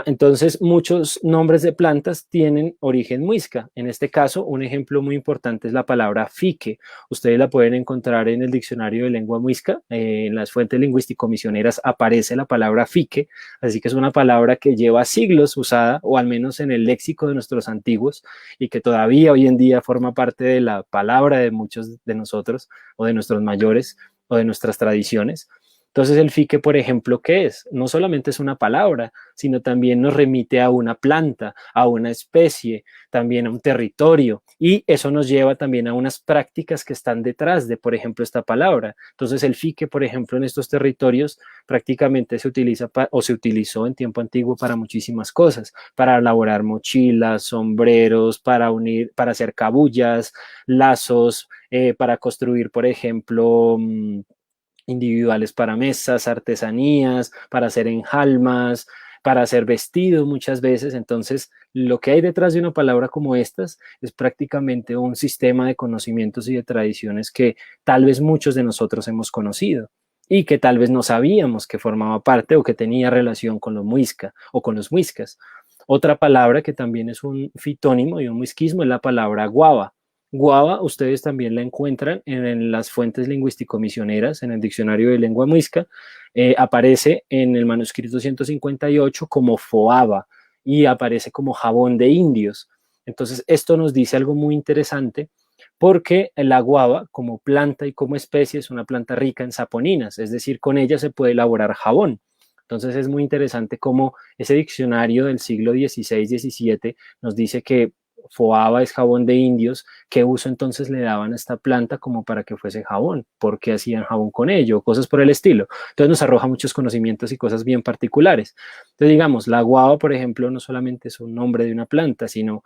A: Entonces, muchos nombres de plantas tienen origen muisca. En este caso, un ejemplo muy importante es la palabra fique. Ustedes la pueden encontrar en el diccionario de lengua muisca. En las fuentes lingüístico-misioneras aparece la palabra fique, así que es una palabra que lleva siglos usada, o al menos en el léxico de nuestros antiguos, y que todavía hoy en día forma parte de la palabra de muchos de nosotros, o de nuestros mayores, o de nuestras tradiciones. Entonces el fique, por ejemplo, ¿qué es? No solamente es una palabra, sino también nos remite a una planta, a una especie, también a un territorio, y eso nos lleva también a unas prácticas que están detrás de, por ejemplo, esta palabra. Entonces el fique, por ejemplo, en estos territorios prácticamente se utiliza o se utilizó en tiempo antiguo para muchísimas cosas, para elaborar mochilas, sombreros, para hacer cabullas, lazos, para construir, por ejemplo, individuales para mesas, artesanías, para hacer enjalmas, para hacer vestidos muchas veces. Entonces, lo que hay detrás de una palabra como estas es prácticamente un sistema de conocimientos y de tradiciones que tal vez muchos de nosotros hemos conocido y que tal vez no sabíamos que formaba parte o que tenía relación con los muisca o con los muiscas. Otra palabra que también es un fitónimo y un muisquismo es la palabra guava. Guava, ustedes también la encuentran en las fuentes lingüístico-misioneras, en el diccionario de lengua muisca, aparece en el manuscrito 158 como foaba y aparece como jabón de indios. Entonces, esto nos dice algo muy interesante porque la guava, como planta y como especie, es una planta rica en saponinas, es decir, con ella se puede elaborar jabón. Entonces es muy interesante cómo ese diccionario del siglo XVI-XVII nos dice que foaba es jabón de indios, qué uso entonces le daban a esta planta como para que fuese jabón, por qué hacían jabón con ello, cosas por el estilo. Entonces nos arroja muchos conocimientos y cosas bien particulares. Entonces digamos, la guava, por ejemplo, no solamente es un nombre de una planta, sino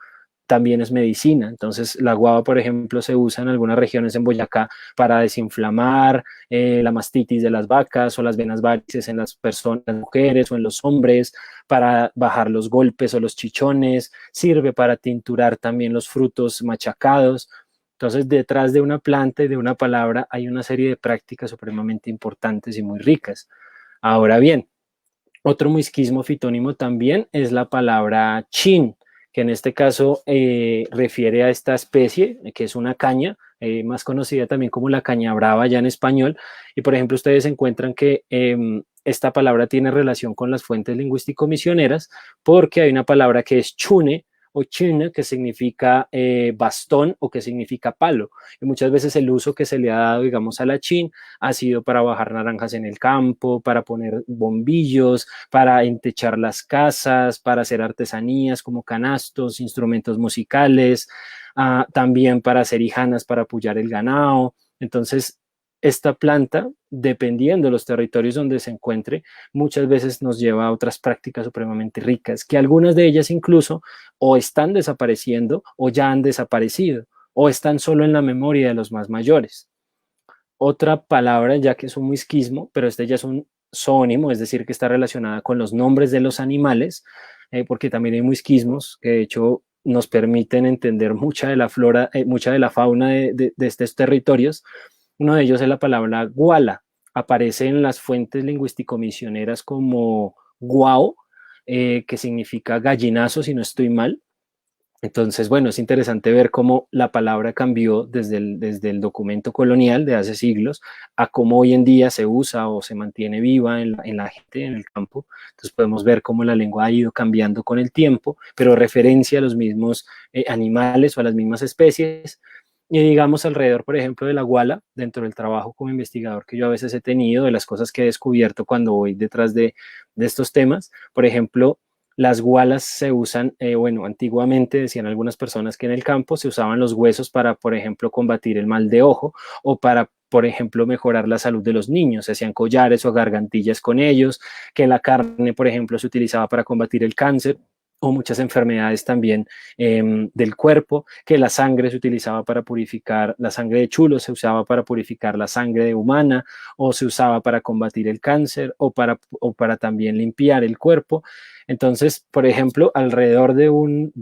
A: también es medicina. Entonces, la guava, por ejemplo, se usa en algunas regiones en Boyacá para desinflamar la mastitis de las vacas o las venas varices en las personas, las mujeres o en los hombres, para bajar los golpes o los chichones, sirve para tinturar también los frutos machacados. Entonces, detrás de una planta y de una palabra hay una serie de prácticas supremamente importantes y muy ricas. Ahora bien, otro muisquismo fitónimo también es la palabra chin, que en este caso refiere a esta especie, que es una caña, más conocida también como la caña brava ya en español. Y por ejemplo, ustedes encuentran que esta palabra tiene relación con las fuentes lingüístico-misioneras porque hay una palabra que es chune o chune, que significa bastón o que significa palo. Y muchas veces el uso que se le ha dado, digamos, a la chin ha sido para bajar naranjas en el campo, para poner bombillos, para entechar las casas, para hacer artesanías como canastos, instrumentos musicales, también para hacer ijanas para apoyar el ganado. Entonces, esta planta, dependiendo de los territorios donde se encuentre, muchas veces nos lleva a otras prácticas supremamente ricas, que algunas de ellas incluso o están desapareciendo o ya han desaparecido, o están solo en la memoria de los más mayores. Otra palabra, ya que es un muisquismo, pero este ya es un zoónimo, es decir, que está relacionada con los nombres de los animales, porque también hay muisquismos que de hecho nos permiten entender mucha de la flora, mucha de la fauna de estos territorios. Uno de ellos es la palabra guala. Aparece en las fuentes lingüístico-misioneras como guau, que significa gallinazo, si no estoy mal. Entonces, bueno, es interesante ver cómo la palabra cambió desde el documento colonial de hace siglos a cómo hoy en día se usa o se mantiene viva en la gente, en el campo. Entonces podemos ver cómo la lengua ha ido cambiando con el tiempo, pero referencia a los mismos animales o a las mismas especies. Y digamos alrededor, por ejemplo, de la guala, dentro del trabajo como investigador que yo a veces he tenido, de las cosas que he descubierto cuando voy detrás de estos temas, por ejemplo, las gualas se usan, bueno, antiguamente decían algunas personas que en el campo se usaban los huesos para, por ejemplo, combatir el mal de ojo o para, por ejemplo, mejorar la salud de los niños. Se hacían collares o gargantillas con ellos, que la carne, por ejemplo, se utilizaba para combatir el cáncer o muchas enfermedades también del cuerpo, que la sangre se utilizaba para purificar, la sangre de chulo se usaba para purificar la sangre humana, o se usaba para combatir el cáncer, o para también limpiar el cuerpo. Entonces, por ejemplo, alrededor de un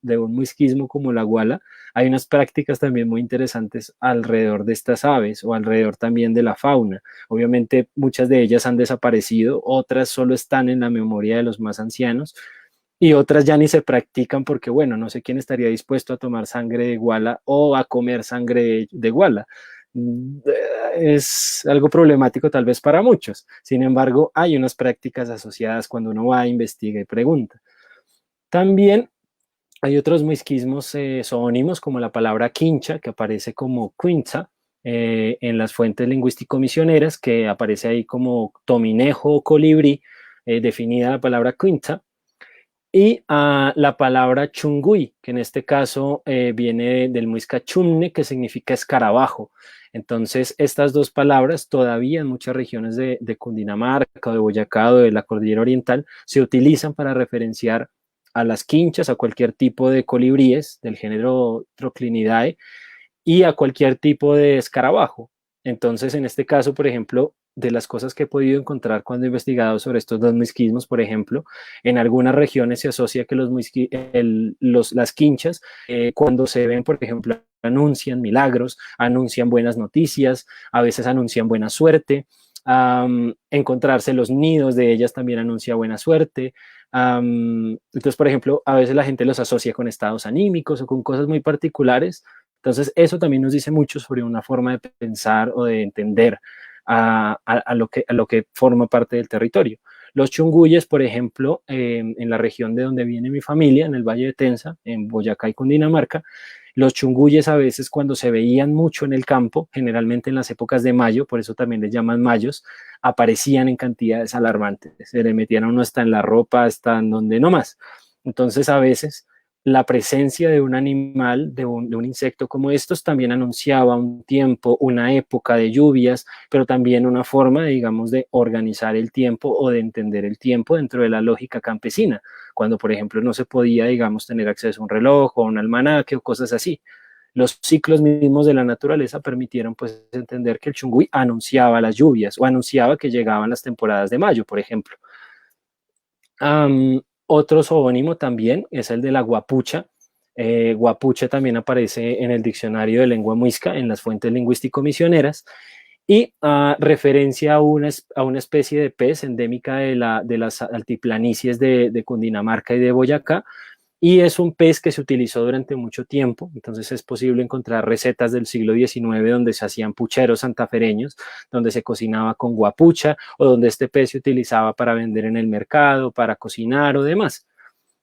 A: muisquismo como la guala, hay unas prácticas también muy interesantes alrededor de estas aves o alrededor también de la fauna. Obviamente, muchas de ellas han desaparecido, otras solo están en la memoria de los más ancianos y otras ya ni se practican porque, bueno, no sé quién estaría dispuesto a tomar sangre de guala o a comer sangre de guala. Es algo problemático tal vez para muchos. Sin embargo, hay unas prácticas asociadas cuando uno va, investiga y pregunta. También hay otros muisquismos zoónimos como la palabra quincha, que aparece como quincha en las fuentes lingüístico-misioneras, que aparece ahí como tominejo o colibrí, definida la palabra quincha, y la palabra chungui, que en este caso viene del muisca chumne, que significa escarabajo. Entonces, estas dos palabras todavía en muchas regiones de Cundinamarca o de Boyacá o de la Cordillera Oriental se utilizan para referenciar a las quinchas, a cualquier tipo de colibríes del género Troclinidae y a cualquier tipo de escarabajo. Entonces, en este caso, por ejemplo, de las cosas que he podido encontrar cuando he investigado sobre estos dos muisquismos, por ejemplo, en algunas regiones se asocia que las quinchas, cuando se ven, por ejemplo, anuncian milagros, anuncian buenas noticias, a veces anuncian buena suerte. Encontrarse los nidos de ellas también anuncia buena suerte. Entonces, por ejemplo, a veces la gente los asocia con estados anímicos o con cosas muy particulares. Entonces, eso también nos dice mucho sobre una forma de pensar o de entender a lo que forma parte del territorio. Los chunguyes, por ejemplo, en la región de donde viene mi familia, en el Valle de Tensa, en Boyacá y Cundinamarca, los chunguyes a veces cuando se veían mucho en el campo, generalmente en las épocas de mayo, por eso también les llaman mayos, aparecían en cantidades alarmantes. Se le metían a uno hasta en la ropa, hasta en donde no más. Entonces a veces la presencia de un animal, de un insecto como estos, también anunciaba un tiempo, una época de lluvias, pero también una forma, digamos, de organizar el tiempo o de entender el tiempo dentro de la lógica campesina, cuando, por ejemplo, no se podía, digamos, tener acceso a un reloj o a un almanaque o cosas así. Los ciclos mismos de la naturaleza permitieron, pues, entender que el chungui anunciaba las lluvias o anunciaba que llegaban las temporadas de mayo, por ejemplo. Otro zoónimo también es el de la guapucha. Guapucha también aparece en el diccionario de lengua muisca, en las fuentes lingüístico-misioneras, y referencia a una especie de pez endémica de las altiplanicies de Cundinamarca y de Boyacá, y es un pez que se utilizó durante mucho tiempo. Entonces es posible encontrar recetas del siglo XIX donde se hacían pucheros santafereños, donde se cocinaba con guapucha o donde este pez se utilizaba para vender en el mercado, para cocinar o demás.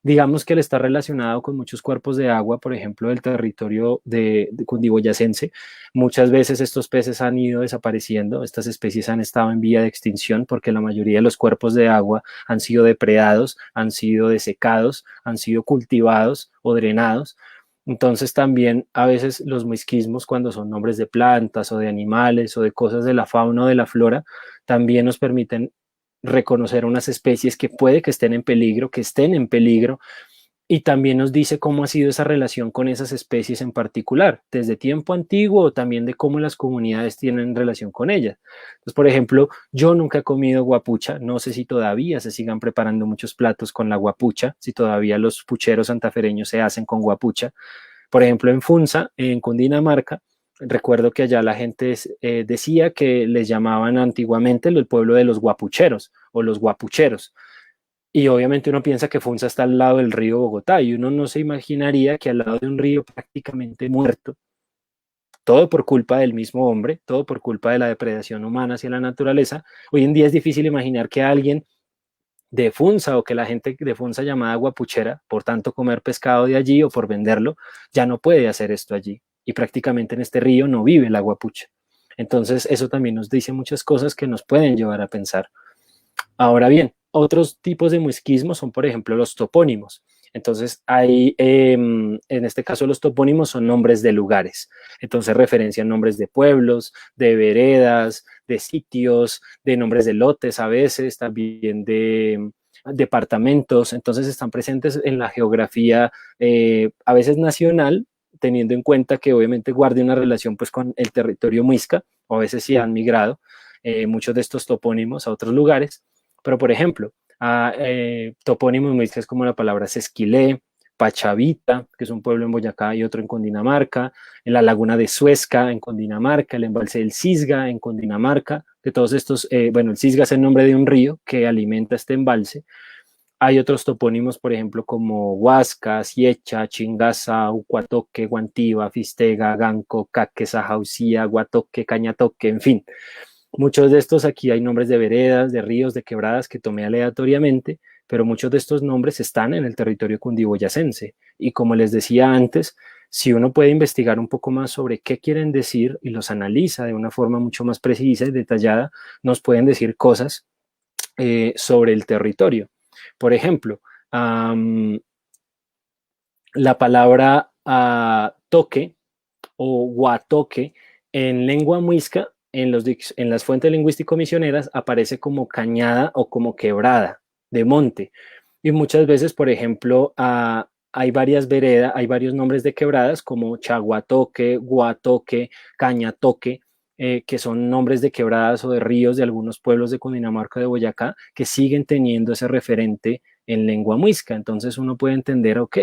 A: Digamos que él está relacionado con muchos cuerpos de agua, por ejemplo, del territorio de cundiboyacense. Muchas veces estos peces han ido desapareciendo, estas especies han estado en vía de extinción porque la mayoría de los cuerpos de agua han sido depredados, han sido desecados, han sido cultivados o drenados. Entonces también a veces los muisquismos, cuando son nombres de plantas o de animales o de cosas de la fauna o de la flora, también nos permiten reconocer unas especies que puede que estén en peligro, que estén en peligro, y también nos dice cómo ha sido esa relación con esas especies en particular, desde tiempo antiguo o también de cómo las comunidades tienen relación con ellas. Entonces, por ejemplo, yo nunca he comido guapucha, no sé si todavía se sigan preparando muchos platos con la guapucha, si todavía los pucheros santafereños se hacen con guapucha. Por ejemplo, en Funza, en Cundinamarca, recuerdo que allá la gente decía que les llamaban antiguamente el pueblo de los guapucheros o los guapucheros. Y obviamente uno piensa que Funza está al lado del río Bogotá y uno no se imaginaría que al lado de un río prácticamente muerto, todo por culpa del mismo hombre, todo por culpa de la depredación humana hacia la naturaleza, hoy en día es difícil imaginar que alguien de Funza o que la gente de Funza llamada guapuchera, por tanto comer pescado de allí o por venderlo, ya no puede hacer esto allí. Y prácticamente en este río no vive la guapucha. Entonces eso también nos dice muchas cosas que nos pueden llevar a pensar. Ahora bien, otros tipos de muisquismo son, por ejemplo, los topónimos. Entonces, hay, en este caso, los topónimos son nombres de lugares. Entonces, referencian nombres de pueblos, de veredas, de sitios, de nombres de lotes a veces, también de departamentos. Entonces, están presentes en la geografía, a veces nacional, teniendo en cuenta que obviamente guarde una relación pues, con el territorio muisca, o a veces sí han migrado muchos de estos topónimos a otros lugares. Pero, por ejemplo, topónimos muiscas como la palabra Sesquilé, Pachavita, que es un pueblo en Boyacá y otro en Cundinamarca, en la laguna de Suezca en Cundinamarca, el embalse del Cisga en Cundinamarca, que todos estos, bueno, el Cisga es el nombre de un río que alimenta este embalse. Hay otros topónimos, por ejemplo, como Huasca, Siecha, Chingaza, Ucuatoque, Guantiva, Fistega, Ganco, Caque, Sajaucía, Guatoque, Cañatoque, en fin. Muchos de estos aquí hay nombres de veredas, de ríos, de quebradas que tomé aleatoriamente, pero muchos de estos nombres están en el territorio cundiboyacense. Y como les decía antes, si uno puede investigar un poco más sobre qué quieren decir y los analiza de una forma mucho más precisa y detallada, nos pueden decir cosas sobre el territorio. Por ejemplo, la palabra toque o guatoque en lengua muisca, en las fuentes lingüístico-misioneras, aparece como cañada o como quebrada de monte. Y muchas veces, por ejemplo, hay varias veredas, hay varios nombres de quebradas como Chaguatoque, Guatoque, Cañatoque, que son nombres de quebradas o de ríos de algunos pueblos de Cundinamarca de Boyacá que siguen teniendo ese referente en lengua muisca. Entonces uno puede entender, ok,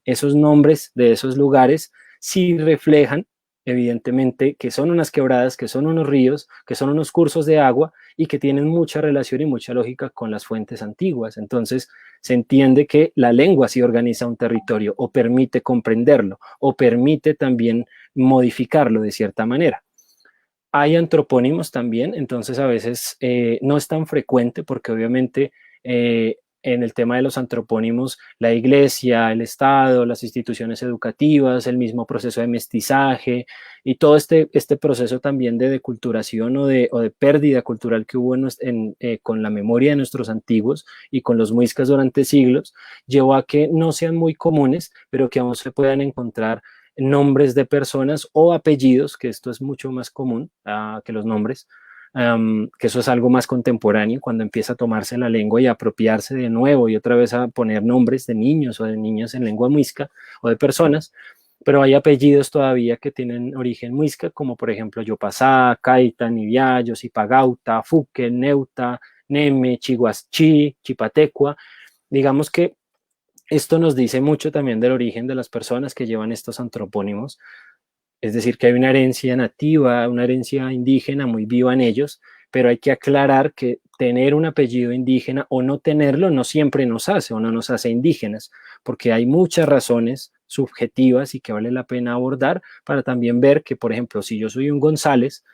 A: esos nombres de esos lugares sí reflejan evidentemente que son unas quebradas, que son unos ríos, que son unos cursos de agua y que tienen mucha relación y mucha lógica con las fuentes antiguas. Entonces se entiende que la lengua sí organiza un territorio o permite comprenderlo o permite también modificarlo de cierta manera. Hay antropónimos también, entonces a veces no es tan frecuente porque obviamente en el tema de los antropónimos, la iglesia, el Estado, las instituciones educativas, el mismo proceso de mestizaje y todo este proceso también de deculturación o de pérdida cultural que hubo con la memoria de nuestros antiguos y con los muiscas durante siglos, llevó a que no sean muy comunes, pero que aún se puedan encontrar nombres de personas o apellidos, que esto es mucho más común que los nombres, que eso es algo más contemporáneo, cuando empieza a tomarse la lengua y a apropiarse de nuevo y otra vez a poner nombres de niños o de niñas en lengua muisca o de personas, pero hay apellidos todavía que tienen origen muisca, como por ejemplo Yopasá, Caita, Niviallo, Zipagauta, Fuque, Neuta, Neme, Chiguaschi, Chipatecua. Digamos que esto nos dice mucho también del origen de las personas que llevan estos antropónimos, es decir, que hay una herencia nativa, una herencia indígena muy viva en ellos, pero hay que aclarar que tener un apellido indígena o no tenerlo no siempre nos hace o no nos hace indígenas. porque hay muchas razones subjetivas y que vale la pena abordar para también ver que, por ejemplo, si yo soy un González,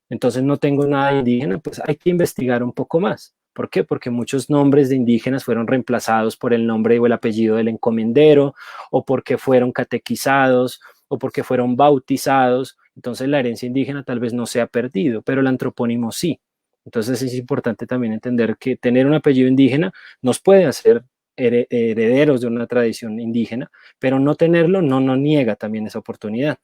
A: entonces no tengo nada de indígena, pues hay que investigar un poco más. ¿Por qué? Porque muchos nombres de indígenas fueron reemplazados por el nombre o el apellido del encomendero, o porque fueron catequizados, o porque fueron bautizados. Entonces la herencia indígena tal vez no se ha perdido, pero el antropónimo sí. Entonces es importante también entender que tener un apellido indígena nos puede hacer herederos de una tradición indígena, pero no tenerlo no nos niega también esa oportunidad.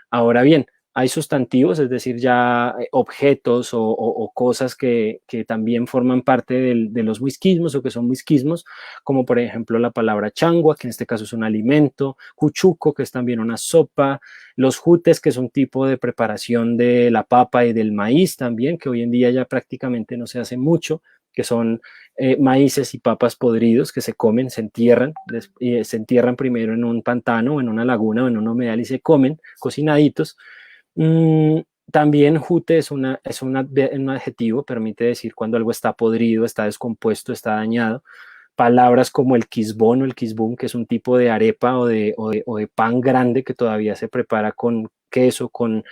A: Ahora bien, hay sustantivos, es decir, ya objetos o cosas que también forman parte de los muisquismos o que son muisquismos, como por ejemplo la palabra changua, que en este caso es un alimento, cuchuco, que es también una sopa, los jutes, que es un tipo de preparación de la papa y del maíz también, que hoy en día ya prácticamente no se hace mucho, que son maíces y papas podridos que se comen, se entierran primero en un pantano o en una laguna o en un humedal y se comen cocinaditos. Mm, también jute un adjetivo, permite decir cuando algo está podrido, está descompuesto, está dañado. Palabras como el quisbón o el quisbún, que es un tipo de arepa o de pan grande que todavía se prepara con queso, con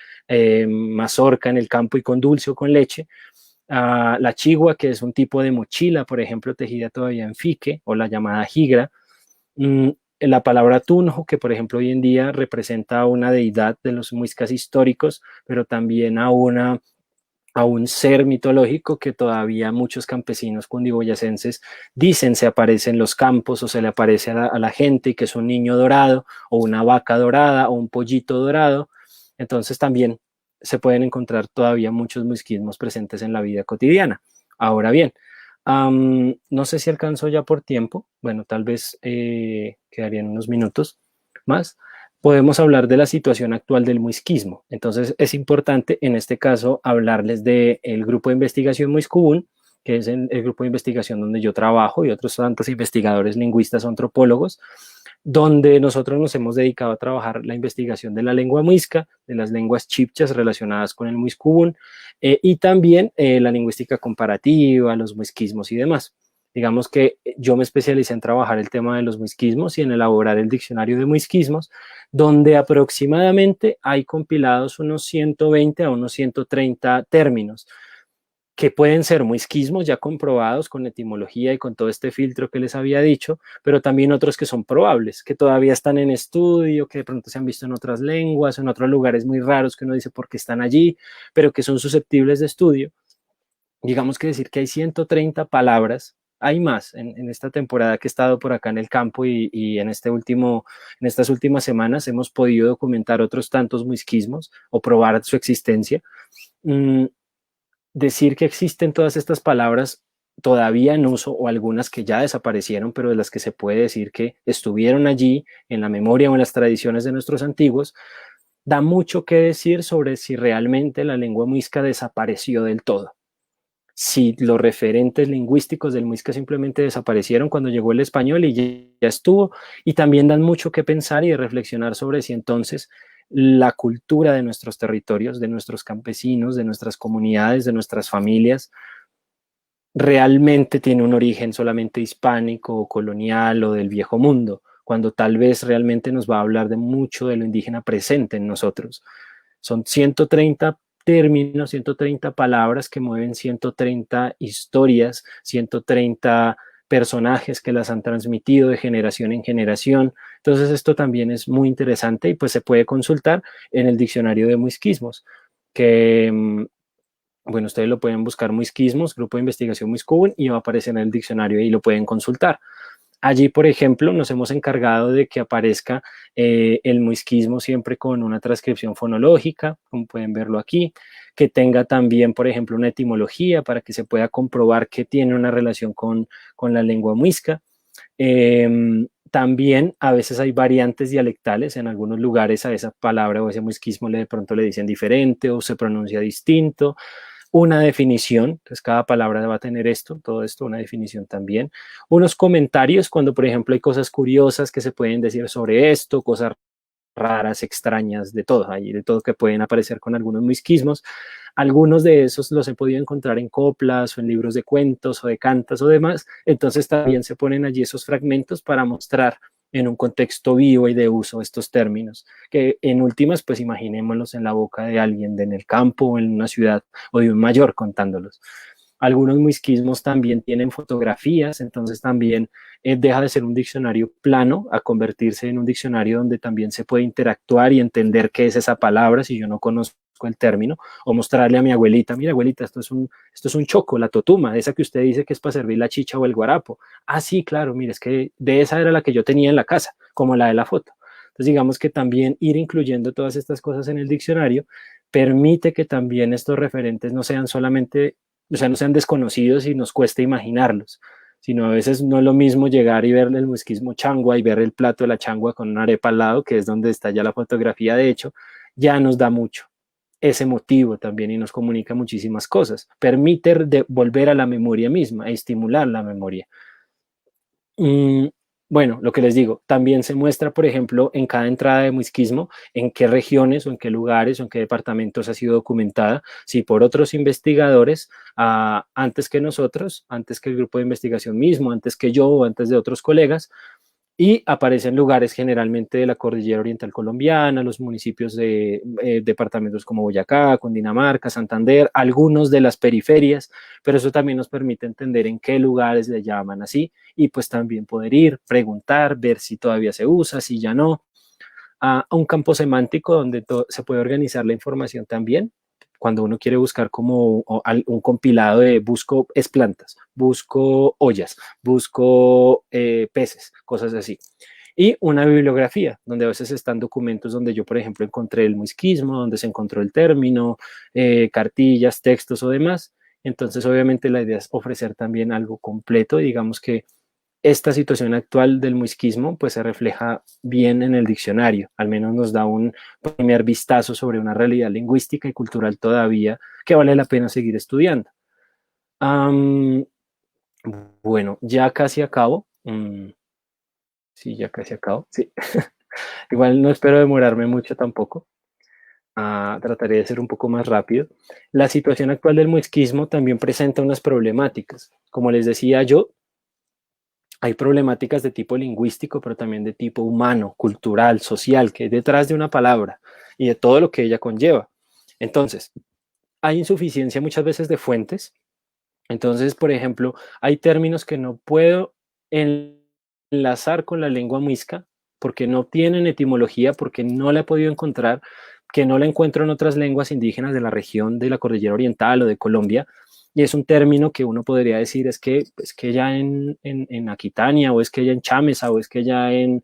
A: mazorca en el campo y con dulce o con leche. La chigua, que es un tipo de mochila, por ejemplo, tejida todavía en fique, o la llamada jigra. Mm, la palabra tunjo, que por ejemplo hoy en día representa a una deidad de los muiscas históricos, pero también a un ser mitológico que todavía muchos campesinos cundiboyacenses dicen se aparece en los campos o se le aparece a la gente y que es un niño dorado o una vaca dorada o un pollito dorado. Entonces también se pueden encontrar todavía muchos muisquismos presentes en la vida cotidiana. Ahora bien, no sé si alcanzo ya por tiempo, bueno, tal vez quedarían unos minutos más. Podemos hablar de la situación actual del muisquismo. Entonces es importante en este caso hablarles del grupo de investigación Muiscubún, que es el grupo de investigación donde yo trabajo y otros tantos investigadores, lingüistas, antropólogos, donde nosotros nos hemos dedicado a trabajar la investigación de la lengua muisca, de las lenguas chipchas relacionadas con el muiscubún, y también la lingüística comparativa, los muisquismos y demás. Digamos que yo me especialicé en trabajar el tema de los muisquismos y en elaborar el diccionario de muisquismos, donde aproximadamente hay compilados unos 120 a unos 130 términos que pueden ser muisquismos ya comprobados con etimología y con todo este filtro que les había dicho, pero también otros que son probables, que todavía están en estudio, que de pronto se han visto en otras lenguas, en otros lugares muy raros que uno dice por qué están allí, pero que son susceptibles de estudio. Digamos que decir que hay 130 palabras, hay más en esta temporada que he estado por acá en el campo y en estas últimas semanas hemos podido documentar otros tantos muisquismos o probar su existencia. Decir que existen todas estas palabras todavía en uso o algunas que ya desaparecieron, pero de las que se puede decir que estuvieron allí en la memoria o en las tradiciones de nuestros antiguos, da mucho que decir sobre si realmente la lengua muisca desapareció del todo. Si los referentes lingüísticos del muisca simplemente desaparecieron cuando llegó el español y ya estuvo, y también dan mucho que pensar y de reflexionar sobre si entonces la cultura de nuestros territorios, de nuestros campesinos, de nuestras comunidades, de nuestras familias, realmente tiene un origen solamente hispánico o colonial o del viejo mundo, cuando tal vez realmente nos va a hablar de mucho de lo indígena presente en nosotros. Son 130 términos, 130 palabras que mueven 130 historias, 130 personajes que las han transmitido de generación en generación. Entonces esto también es muy interesante y pues se puede consultar en el diccionario de muisquismos, que bueno, ustedes lo pueden buscar muisquismos, grupo de investigación Muiscubún y va a aparecer en el diccionario y lo pueden consultar. Allí, por ejemplo, nos hemos encargado de que aparezca el muisquismo siempre con una transcripción fonológica, como pueden verlo aquí, que tenga también, por ejemplo, una etimología para que se pueda comprobar que tiene una relación con la lengua muisca. También a veces hay variantes dialectales, en algunos lugares a esa palabra o ese muisquismo de pronto le dicen diferente o se pronuncia distinto. Una definición, entonces cada palabra va a tener esto, todo esto, una definición también. Unos comentarios cuando, por ejemplo, hay cosas curiosas que se pueden decir sobre esto, cosas raras, extrañas, de todo, hay de todo que pueden aparecer con algunos muisquismos. Algunos de esos los he podido encontrar en coplas o en libros de cuentos o de cantas o demás, entonces también se ponen allí esos fragmentos para mostrar en un contexto vivo y de uso de estos términos, que en últimas, pues imaginémoslos en la boca de alguien en el campo o en una ciudad o de un mayor contándolos. Algunos muisquismos también tienen fotografías, entonces también deja de ser un diccionario plano a convertirse en un diccionario donde también se puede interactuar y entender qué es esa palabra si yo no conozco el término, o mostrarle a mi abuelita, mira abuelita, esto es un choco, la totuma, esa que usted dice que es para servir la chicha o el guarapo. Ah, sí, claro, mire, es que de esa era la que yo tenía en la casa, como la de la foto. Entonces digamos que también ir incluyendo todas estas cosas en el diccionario permite que también estos referentes no sean solamente, o sea, no sean desconocidos y nos cueste imaginarlos, sino a veces no es lo mismo llegar y ver el muisquismo changua y ver el plato de la changua con una arepa al lado, que es donde está ya la fotografía de hecho, ya nos da mucho ese motivo también y nos comunica muchísimas cosas. Permite volver a la memoria misma, estimular la memoria. Bueno, lo que les digo, también se muestra, por ejemplo, en cada entrada de muisquismo, en qué regiones o en qué lugares o en qué departamentos ha sido documentada, si por otros investigadores, antes que nosotros, antes que el grupo de investigación mismo, antes que yo o antes de otros colegas, y aparecen lugares generalmente de la cordillera oriental colombiana, los municipios de departamentos como Boyacá, Cundinamarca, Santander, algunos de las periferias, pero eso también nos permite entender en qué lugares le llaman así y pues también poder ir, preguntar, ver si todavía se usa, si ya no, a un campo semántico donde se puede organizar la información también. Cuando uno quiere buscar como un compilado de busco plantas, busco ollas, busco peces, cosas así. Y una bibliografía, donde a veces están documentos donde yo, por ejemplo, encontré el muisquismo, donde se encontró el término, cartillas, textos o demás. Entonces, obviamente, la idea es ofrecer también algo completo, digamos que esta situación actual del muisquismo pues se refleja bien en el diccionario, al menos nos da un primer vistazo sobre una realidad lingüística y cultural todavía que vale la pena seguir estudiando. Um, bueno, ya casi acabo. Sí, ya casi acabo. Sí. Igual no espero demorarme mucho tampoco. Trataré de ser un poco más rápido. La situación actual del muisquismo también presenta unas problemáticas. Como les decía yo, hay problemáticas de tipo lingüístico, pero también de tipo humano, cultural, social, que hay detrás de una palabra y de todo lo que ella conlleva. Entonces, hay insuficiencia muchas veces de fuentes. Entonces, por ejemplo, hay términos que no puedo enlazar con la lengua muisca porque no tienen etimología, porque no la he podido encontrar, que no la encuentro en otras lenguas indígenas de la región de la Cordillera Oriental o de Colombia. Y es un término que uno podría decir es que ya en Aquitania, o es que ya en Chamesa, o es que ya en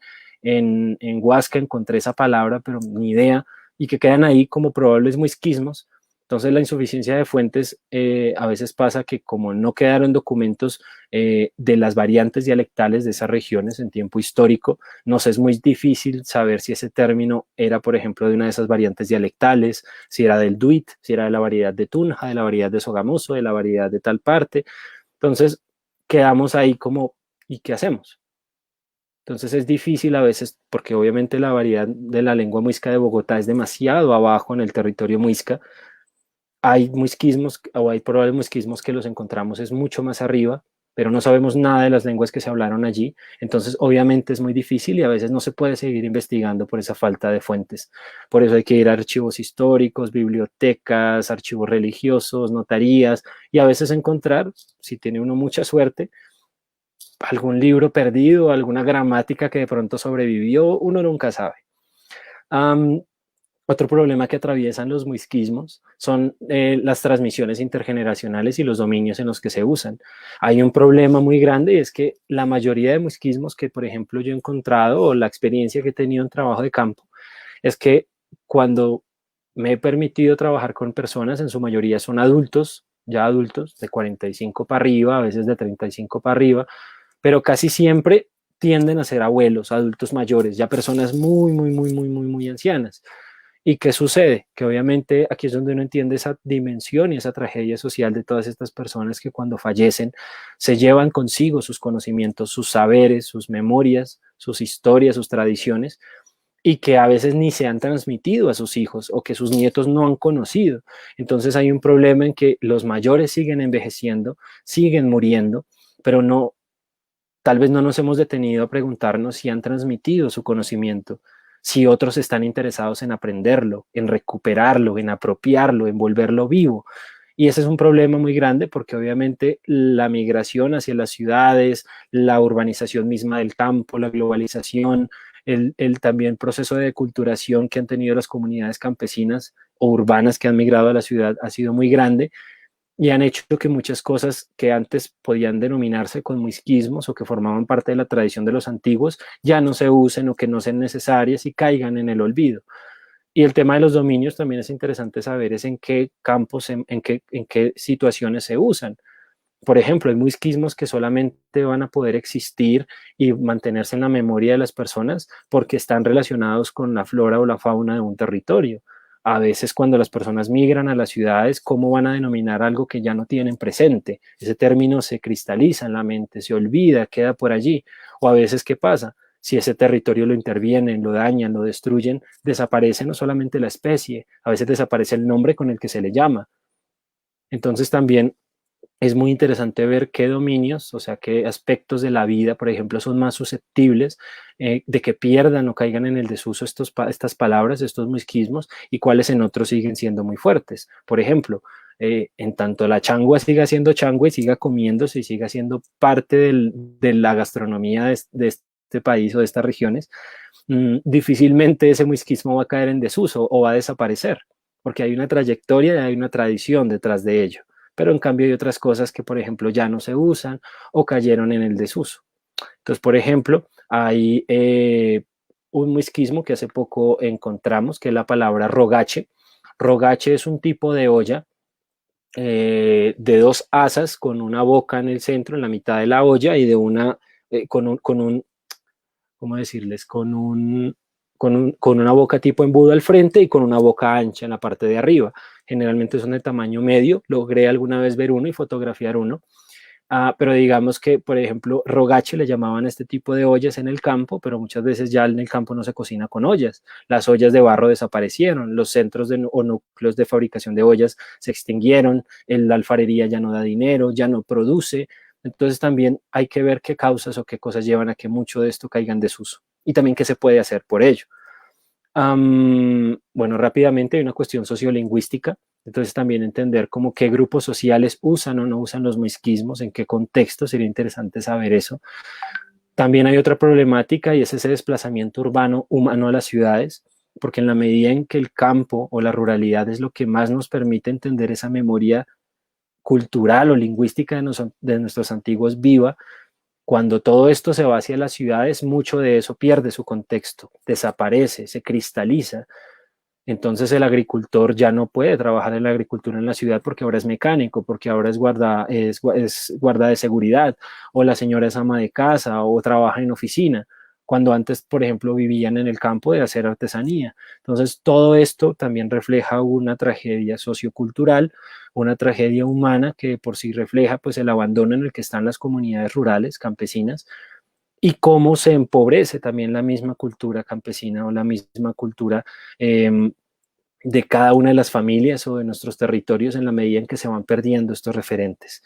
A: Huasca encontré esa palabra, pero ni idea, y que quedan ahí como probables muisquismos. Entonces la insuficiencia de fuentes a veces pasa que como no quedaron documentos de las variantes dialectales de esas regiones en tiempo histórico, nos es muy difícil saber si ese término era, por ejemplo, de una de esas variantes dialectales, si era del Duit, si era de la variedad de Tunja, de la variedad de Sogamoso, de la variedad de tal parte. Entonces quedamos ahí como, ¿y qué hacemos? Entonces es difícil a veces porque obviamente la variedad de la lengua muisca de Bogotá es demasiado abajo en el territorio muisca. Hay muisquismos o hay probables muisquismos que los encontramos es mucho más arriba, pero no sabemos nada de las lenguas que se hablaron allí. Entonces, obviamente es muy difícil y a veces no se puede seguir investigando por esa falta de fuentes. Por eso hay que ir a archivos históricos, bibliotecas, archivos religiosos, notarías y a veces encontrar, si tiene uno mucha suerte, algún libro perdido, alguna gramática que de pronto sobrevivió, uno nunca sabe. Otro problema que atraviesan los muisquismos son las transmisiones intergeneracionales y los dominios en los que se usan. Hay un problema muy grande y es que la mayoría de muisquismos que, por ejemplo, yo he encontrado o la experiencia que he tenido en trabajo de campo es que cuando me he permitido trabajar con personas, en su mayoría son adultos, ya adultos, de 45 para arriba, a veces de 35 para arriba, pero casi siempre tienden a ser abuelos, adultos mayores, ya personas muy ancianas. ¿Y qué sucede? Que obviamente aquí es donde uno entiende esa dimensión y esa tragedia social de todas estas personas que cuando fallecen se llevan consigo sus conocimientos, sus saberes, sus memorias, sus historias, sus tradiciones, y que a veces ni se han transmitido a sus hijos o que sus nietos no han conocido. Entonces hay un problema en que los mayores siguen envejeciendo, siguen muriendo, pero no tal vez no nos hemos detenido a preguntarnos si han transmitido su conocimiento, si otros están interesados en aprenderlo, en recuperarlo, en apropiarlo, en volverlo vivo. Y ese es un problema muy grande porque obviamente la migración hacia las ciudades, la urbanización misma del campo, la globalización, el también proceso de deculturación que han tenido las comunidades campesinas o urbanas que han migrado a la ciudad ha sido muy grande y han hecho que muchas cosas que antes podían denominarse con muisquismos o que formaban parte de la tradición de los antiguos ya no se usen o que no sean necesarias y caigan en el olvido. Y el tema de los dominios también es interesante saber es en qué campos, en qué situaciones se usan. Por ejemplo, hay muisquismos que solamente van a poder existir y mantenerse en la memoria de las personas porque están relacionados con la flora o la fauna de un territorio. A veces cuando las personas migran a las ciudades, ¿cómo van a denominar algo que ya no tienen presente? Ese término se cristaliza en la mente, se olvida, queda por allí. O a veces, ¿qué pasa? Si ese territorio lo intervienen, lo dañan, lo destruyen, desaparece no solamente la especie, a veces desaparece el nombre con el que se le llama. Entonces también es muy interesante ver qué dominios, o sea, qué aspectos de la vida, por ejemplo, son más susceptibles de que pierdan o caigan en el desuso estas palabras, estos muisquismos, y cuáles en otros siguen siendo muy fuertes. Por ejemplo, en tanto la changua siga siendo changua y siga comiéndose y siga siendo parte de la gastronomía de este país o de estas regiones, difícilmente ese muisquismo va a caer en desuso o va a desaparecer, porque hay una trayectoria y hay una tradición detrás de ello. Pero en cambio hay otras cosas que, por ejemplo, ya no se usan o cayeron en el desuso. Entonces, por ejemplo, hay un muisquismo que hace poco encontramos, que es la palabra rogache. Rogache es un tipo de olla de dos asas con una boca en el centro, en la mitad de la olla, y de una, ¿cómo decirles? Con una boca tipo embudo al frente y con una boca ancha en la parte de arriba. Generalmente son de tamaño medio. Logré alguna vez ver uno y fotografiar uno. Pero digamos que, por ejemplo, rogache le llamaban a este tipo de ollas en el campo, pero muchas veces ya en el campo no se cocina con ollas. Las ollas de barro desaparecieron, los centros o núcleos de fabricación de ollas se extinguieron, la alfarería ya no da dinero, ya no produce. Entonces también hay que ver qué causas o qué cosas llevan a que mucho de esto caiga en desuso y también qué se puede hacer por ello. Bueno, rápidamente hay una cuestión sociolingüística, entonces también entender cómo qué grupos sociales usan o no usan los muisquismos, en qué contexto, sería interesante saber eso. También hay otra problemática y es ese desplazamiento urbano humano a las ciudades, porque en la medida en que el campo o la ruralidad es lo que más nos permite entender esa memoria cultural o lingüística de nuestros antiguos viva, cuando todo esto se va hacia las ciudades, mucho de eso pierde su contexto, desaparece, se cristaliza. Entonces el agricultor ya no puede trabajar en la agricultura en la ciudad porque ahora es mecánico, porque ahora es guarda de seguridad, o la señora es ama de casa o trabaja en oficina, cuando antes, por ejemplo, vivían en el campo de hacer artesanía. Entonces todo esto también refleja una tragedia sociocultural, una tragedia humana que por sí refleja pues el abandono en el que están las comunidades rurales, campesinas, y cómo se empobrece también la misma cultura campesina o la misma cultura de cada una de las familias o de nuestros territorios en la medida en que se van perdiendo estos referentes.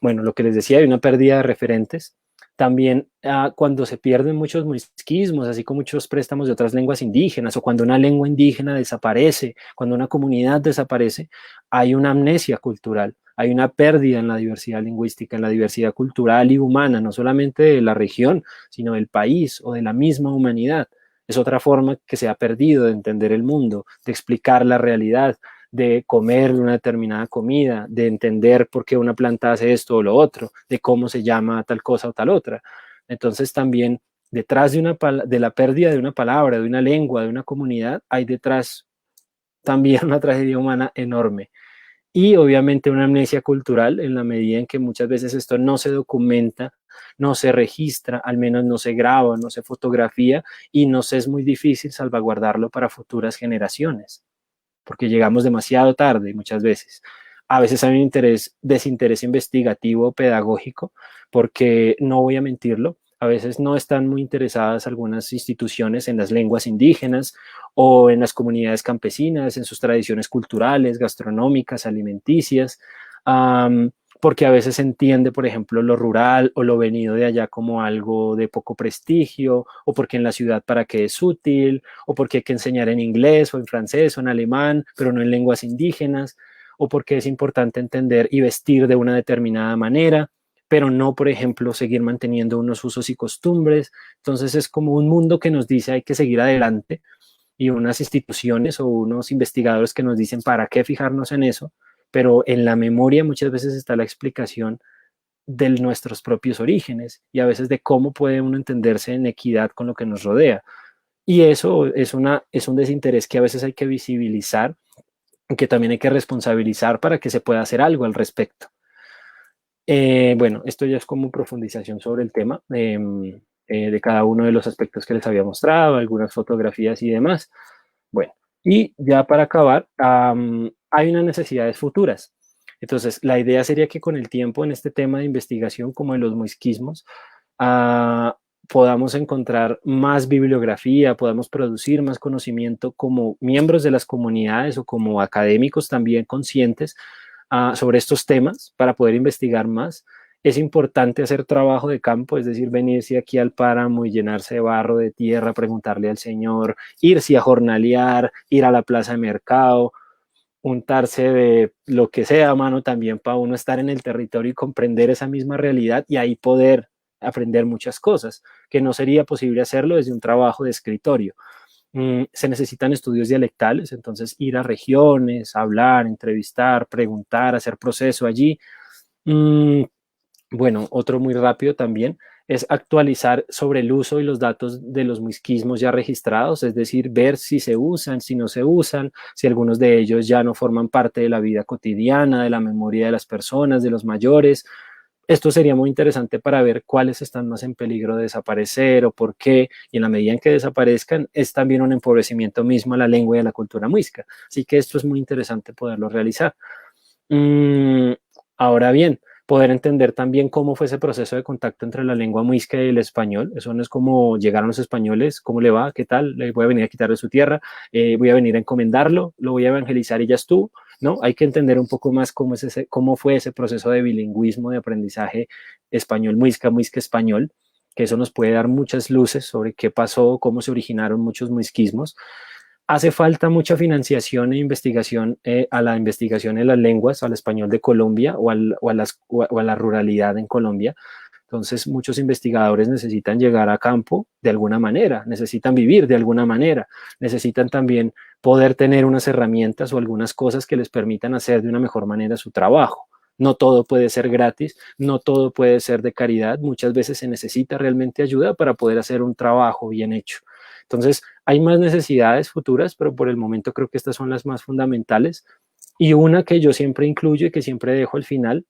A: Bueno, lo que les decía, hay una pérdida de referentes. También cuando se pierden muchos muisquismos, así como muchos préstamos de otras lenguas indígenas, o cuando una lengua indígena desaparece, cuando una comunidad desaparece, hay una amnesia cultural, hay una pérdida en la diversidad lingüística, en la diversidad cultural y humana, no solamente de la región, sino del país o de la misma humanidad. Es otra forma que se ha perdido de entender el mundo, de explicar la realidad, de comer una determinada comida, de entender por qué una planta hace esto o lo otro, de cómo se llama tal cosa o tal otra. Entonces también detrás de la pérdida de una palabra, de una lengua, de una comunidad, hay detrás también una tragedia humana enorme. Y obviamente una amnesia cultural en la medida en que muchas veces esto no se documenta, no se registra, al menos no se graba, no se fotografía y nos es muy difícil salvaguardarlo para futuras generaciones, porque llegamos demasiado tarde muchas veces. A veces hay un desinterés investigativo, pedagógico, porque no voy a mentirlo, a veces no están muy interesadas algunas instituciones en las lenguas indígenas o en las comunidades campesinas, en sus tradiciones culturales, gastronómicas, alimenticias, porque a veces se entiende, por ejemplo, lo rural o lo venido de allá como algo de poco prestigio, o porque en la ciudad para qué es útil, o porque hay que enseñar en inglés o en francés o en alemán, pero no en lenguas indígenas, o porque es importante entender y vestir de una determinada manera, pero no, por ejemplo, seguir manteniendo unos usos y costumbres. Entonces es como un mundo que nos dice hay que seguir adelante y unas instituciones o unos investigadores que nos dicen para qué fijarnos en eso, pero en la memoria muchas veces está la explicación de nuestros propios orígenes y a veces de cómo puede uno entenderse en equidad con lo que nos rodea. Y eso es un desinterés que a veces hay que visibilizar y que también hay que responsabilizar para que se pueda hacer algo al respecto. Bueno, esto ya es como profundización sobre el tema de cada uno de los aspectos que les había mostrado, algunas fotografías y demás. Bueno, y ya para acabar, hay unas necesidades futuras. Entonces, la idea sería que con el tiempo en este tema de investigación, como en los muisquismos, podamos encontrar más bibliografía, podamos producir más conocimiento como miembros de las comunidades o como académicos también conscientes sobre estos temas para poder investigar más. Es importante hacer trabajo de campo, es decir, venirse aquí al páramo y llenarse de barro, de tierra, preguntarle al Señor, irse a jornalear, ir a la plaza de mercado, untarse de lo que sea, mano, también para uno estar en el territorio y comprender esa misma realidad y ahí poder aprender muchas cosas, que no sería posible hacerlo desde un trabajo de escritorio. Se necesitan estudios dialectales, entonces ir a regiones, hablar, entrevistar, preguntar, hacer proceso allí. Mm, bueno, otro muy rápido también es actualizar sobre el uso y los datos de los muisquismos ya registrados, es decir, ver si se usan, si no se usan, si algunos de ellos ya no forman parte de la vida cotidiana, de la memoria de las personas, de los mayores. Esto sería muy interesante para ver cuáles están más en peligro de desaparecer o por qué, y en la medida en que desaparezcan, es también un empobrecimiento mismo a la lengua y a la cultura muisca. Así que esto es muy interesante poderlo realizar. Mm, ahora bien, poder entender también cómo fue ese proceso de contacto entre la lengua muisca y el español. Eso no es como llegaron los españoles, ¿cómo le va? ¿Qué tal? Le voy a venir a quitar de su tierra, voy a venir a encomendarlo, lo voy a evangelizar y ya estuvo. ¿No? Hay que entender un poco más cómo fue ese proceso de bilingüismo, de aprendizaje español muisca, muisca español, que eso nos puede dar muchas luces sobre qué pasó, cómo se originaron muchos muisquismos. Hace falta mucha financiación e investigación a la investigación en las lenguas, al español de Colombia o a la ruralidad en Colombia. Entonces, muchos investigadores necesitan llegar a campo de alguna manera, necesitan vivir de alguna manera, necesitan también poder tener unas herramientas o algunas cosas que les permitan hacer de una mejor manera su trabajo. No todo puede ser gratis, no todo puede ser de caridad, muchas veces se necesita realmente ayuda para poder hacer un trabajo bien hecho. Entonces, hay más necesidades futuras, pero por el momento creo que estas son las más fundamentales. Y una que yo siempre incluyo y que siempre dejo al final,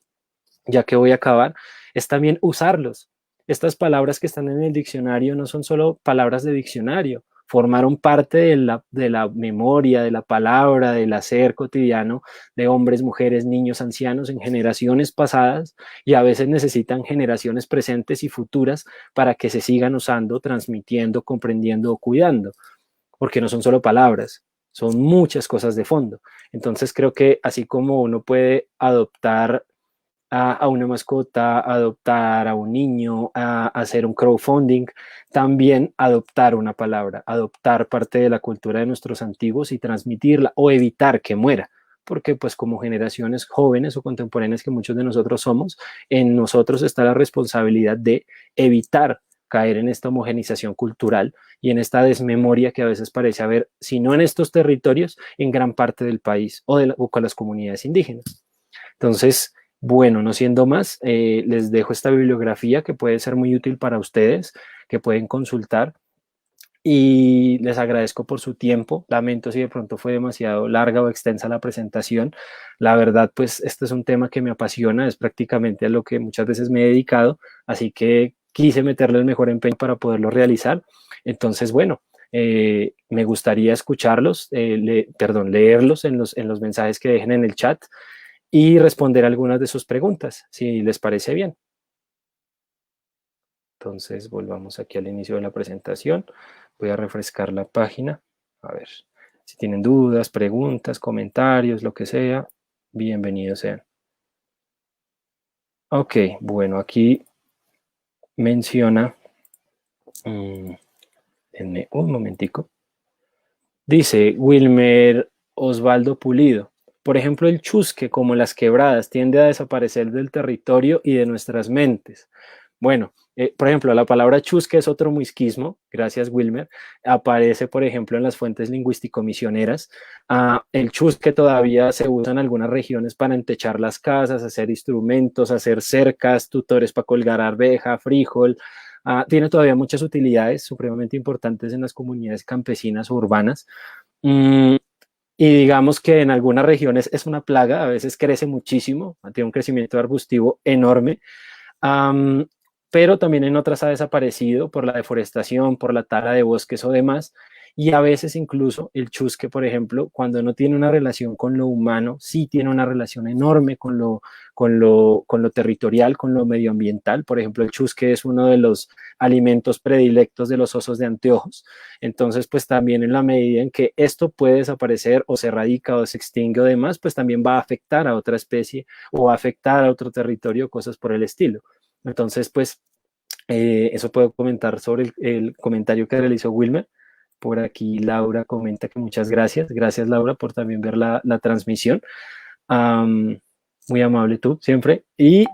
A: ya que voy a acabar, es también usarlos. Estas palabras que están en el diccionario no son solo palabras de diccionario, formaron parte de la memoria, de la palabra, del hacer cotidiano de hombres, mujeres, niños, ancianos en generaciones pasadas y a veces necesitan generaciones presentes y futuras para que se sigan usando, transmitiendo, comprendiendo o cuidando, porque no son solo palabras, son muchas cosas de fondo. Entonces creo que así como uno puede adoptar a una mascota, adoptar a un niño, a hacer un crowdfunding, también adoptar una palabra, adoptar parte de la cultura de nuestros antiguos y transmitirla o evitar que muera. Porque pues como generaciones jóvenes o contemporáneas que muchos de nosotros somos, en nosotros está la responsabilidad de evitar caer en esta homogenización cultural y en esta desmemoria que a veces parece haber, si no en estos territorios, en gran parte del país o con las comunidades indígenas. Entonces, bueno, no siendo más, les dejo esta bibliografía que puede ser muy útil para ustedes, que pueden consultar y les agradezco por su tiempo. Lamento si de pronto fue demasiado larga o extensa la presentación. La verdad, pues este es un tema que me apasiona, es prácticamente a lo que muchas veces me he dedicado, así que quise meterle el mejor empeño para poderlo realizar. Entonces, bueno, me gustaría escucharlos, leerlos en los mensajes que dejen en el chat y responder algunas de sus preguntas, si les parece bien. Entonces, volvamos aquí al inicio de la presentación. Voy a refrescar la página. A ver, si tienen dudas, preguntas, comentarios, lo que sea, bienvenidos sean. Ok, bueno, aquí menciona, denme un momentico. Dice Wilmer Osvaldo Pulido. Por ejemplo, el chusque, como las quebradas, tiende a desaparecer del territorio y de nuestras mentes. Bueno, por ejemplo, la palabra chusque es otro muisquismo, gracias Wilmer, aparece, por ejemplo, en las fuentes lingüístico-misioneras. El chusque todavía se usa en algunas regiones para entechar las casas, hacer instrumentos, hacer cercas, tutores para colgar arveja, frijol. Tiene todavía muchas utilidades supremamente importantes en las comunidades campesinas o urbanas. Mm, y digamos que en algunas regiones es una plaga, a veces crece muchísimo, tiene un crecimiento arbustivo enorme, um, pero también en otras ha desaparecido por la deforestación, por la tala de bosques o demás. Y a veces incluso el chusque, por ejemplo, cuando no tiene una relación con lo humano, sí tiene una relación enorme con lo territorial, con lo medioambiental. Por ejemplo, el chusque es uno de los alimentos predilectos de los osos de anteojos. Entonces, pues también en la medida en que esto puede desaparecer o se erradica o se extingue o demás, pues también va a afectar a otra especie o va a afectar a otro territorio, cosas por el estilo. Entonces, pues eso puedo comentar sobre el comentario que realizó Wilmer. Por aquí Laura comenta que muchas gracias. Gracias Laura por también ver la transmisión. Um, muy amable tú, siempre. Y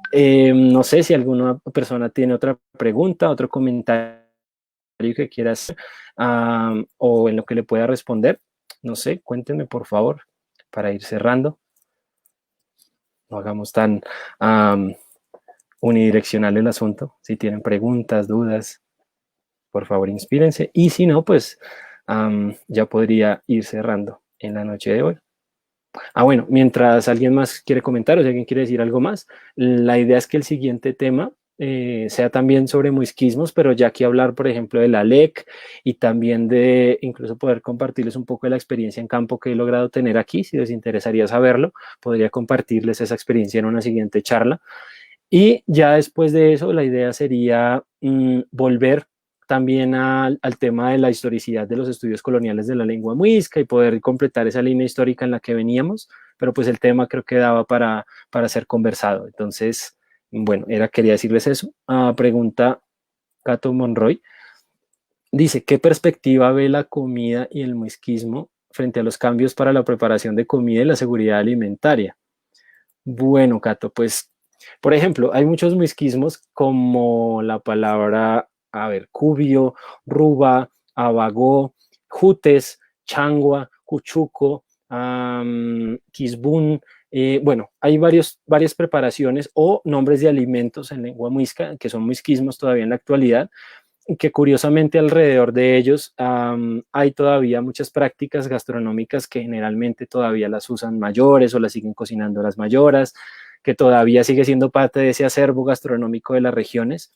A: no sé si alguna persona tiene otra pregunta, otro comentario que quiera hacer o en lo que le pueda responder. No sé, cuéntenme por favor para ir cerrando. No hagamos tan unidireccional el asunto. Si tienen preguntas, dudas, por favor inspírense. Y si no, pues ya podría ir cerrando en la noche de hoy. Bueno, mientras alguien más quiere comentar o si alguien quiere decir algo más, la idea es que el siguiente tema sea también sobre muisquismos, pero ya que hablar, por ejemplo, de la LEC y también de incluso poder compartirles un poco de la experiencia en campo que he logrado tener aquí. Si les interesaría saberlo, podría compartirles esa experiencia en una siguiente charla. Y ya después de eso, la idea sería volver también al tema de la historicidad de los estudios coloniales de la lengua muisca y poder completar esa línea histórica en la que veníamos, pero pues el tema creo que daba para ser conversado. Entonces, bueno, quería decirles eso. Pregunta Cato Monroy. Dice, ¿qué perspectiva ve la comida y el muisquismo frente a los cambios para la preparación de comida y la seguridad alimentaria? Bueno, Cato, pues, por ejemplo, hay muchos muisquismos como la palabra, a ver, cubio, ruba, abagó, jutes, changua, cuchuco, quisbún. Bueno, hay varias preparaciones o nombres de alimentos en lengua muisca que son muisquismos todavía en la actualidad, que curiosamente alrededor de ellos hay todavía muchas prácticas gastronómicas que generalmente todavía las usan mayores o las siguen cocinando las mayoras, que todavía sigue siendo parte de ese acervo gastronómico de las regiones.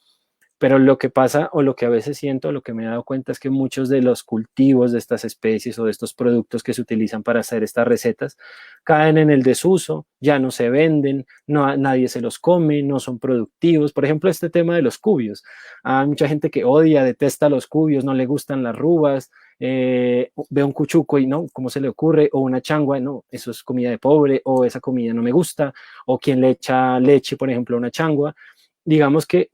A: Pero lo que pasa o lo que a veces siento, lo que me he dado cuenta es que muchos de los cultivos de estas especies o de estos productos que se utilizan para hacer estas recetas caen en el desuso, ya no se venden, no, nadie se los come, no son productivos. Por ejemplo, este tema de los cubios. Hay mucha gente que odia, detesta los cubios, no le gustan las rubas, ve un cuchuco y no, ¿cómo se le ocurre? O una changua, no, eso es comida de pobre, o esa comida no me gusta, o quien le echa leche, por ejemplo, a una changua. Digamos que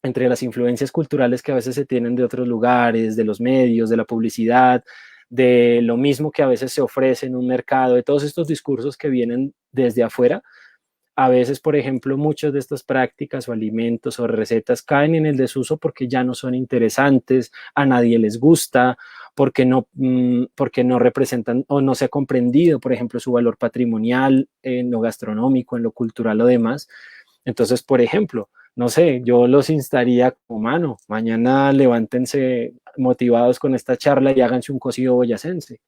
A: entre las influencias culturales que a veces se tienen de otros lugares, de los medios, de la publicidad, de lo mismo que a veces se ofrece en un mercado, de todos estos discursos que vienen desde afuera, a veces, por ejemplo, muchas de estas prácticas o alimentos o recetas caen en el desuso porque ya no son interesantes, a nadie les gusta, porque no representan o no se ha comprendido, por ejemplo, su valor patrimonial en lo gastronómico, en lo cultural o demás. Entonces, por ejemplo, no sé, yo los instaría como mano, mañana levántense motivados con esta charla y háganse un cocido boyacense.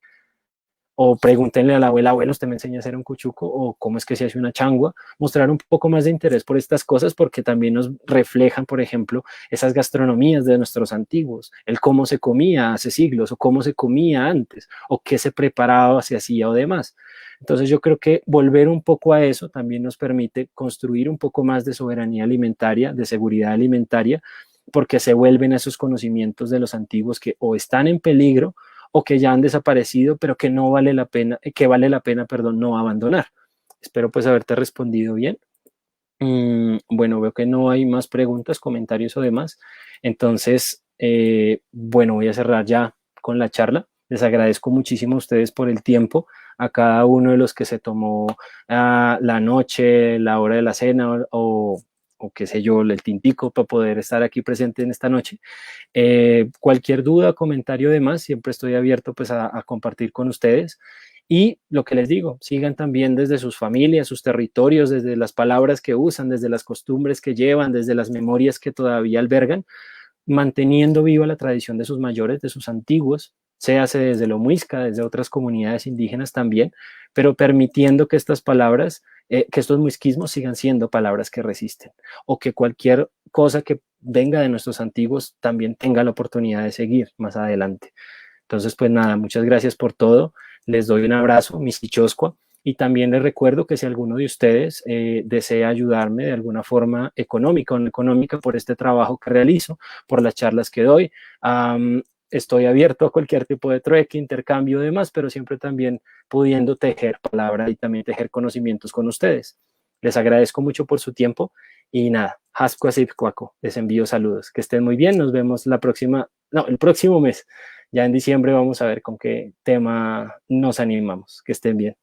A: O pregúntenle a la abuela, abuelo, ¿usted me enseña a hacer un cuchuco? O cómo es que se hace una changua. Mostrar un poco más de interés por estas cosas porque también nos reflejan, por ejemplo, esas gastronomías de nuestros antiguos, el cómo se comía hace siglos o cómo se comía antes o qué se preparaba, se hacía o demás. Entonces yo creo que volver un poco a eso también nos permite construir un poco más de soberanía alimentaria, de seguridad alimentaria, porque se vuelven a esos conocimientos de los antiguos que o están en peligro o que ya han desaparecido, pero que no vale la pena, perdón, no abandonar. Espero pues haberte respondido bien. Bueno, veo que no hay más preguntas, comentarios o demás. Entonces, bueno, voy a cerrar ya con la charla. Les agradezco muchísimo a ustedes por el tiempo, a cada uno de los que se tomó la noche, la hora de la cena o qué sé yo, el tintico para poder estar aquí presente en esta noche. Cualquier duda, comentario, demás, siempre estoy abierto pues a compartir con ustedes. Y lo que les digo, sigan también desde sus familias, sus territorios, desde las palabras que usan, desde las costumbres que llevan, desde las memorias que todavía albergan, manteniendo viva la tradición de sus mayores, de sus antiguos, séase desde lo muisca, desde otras comunidades indígenas también, pero permitiendo que estas palabras, que estos muisquismos sigan siendo palabras que resisten, o que cualquier cosa que venga de nuestros antiguos también tenga la oportunidad de seguir más adelante. Entonces, pues nada, muchas gracias por todo. Les doy un abrazo, Misichoscua, y también les recuerdo que si alguno de ustedes desea ayudarme de alguna forma económica o no económica por este trabajo que realizo, por las charlas que doy, estoy abierto a cualquier tipo de trueque, intercambio y demás, pero siempre también pudiendo tejer palabra y también tejer conocimientos con ustedes. Les agradezco mucho por su tiempo y nada, Hascuasipcuaco, les envío saludos. Que estén muy bien, nos vemos la próxima, no, el próximo mes. Ya en diciembre vamos a ver con qué tema nos animamos. Que estén bien.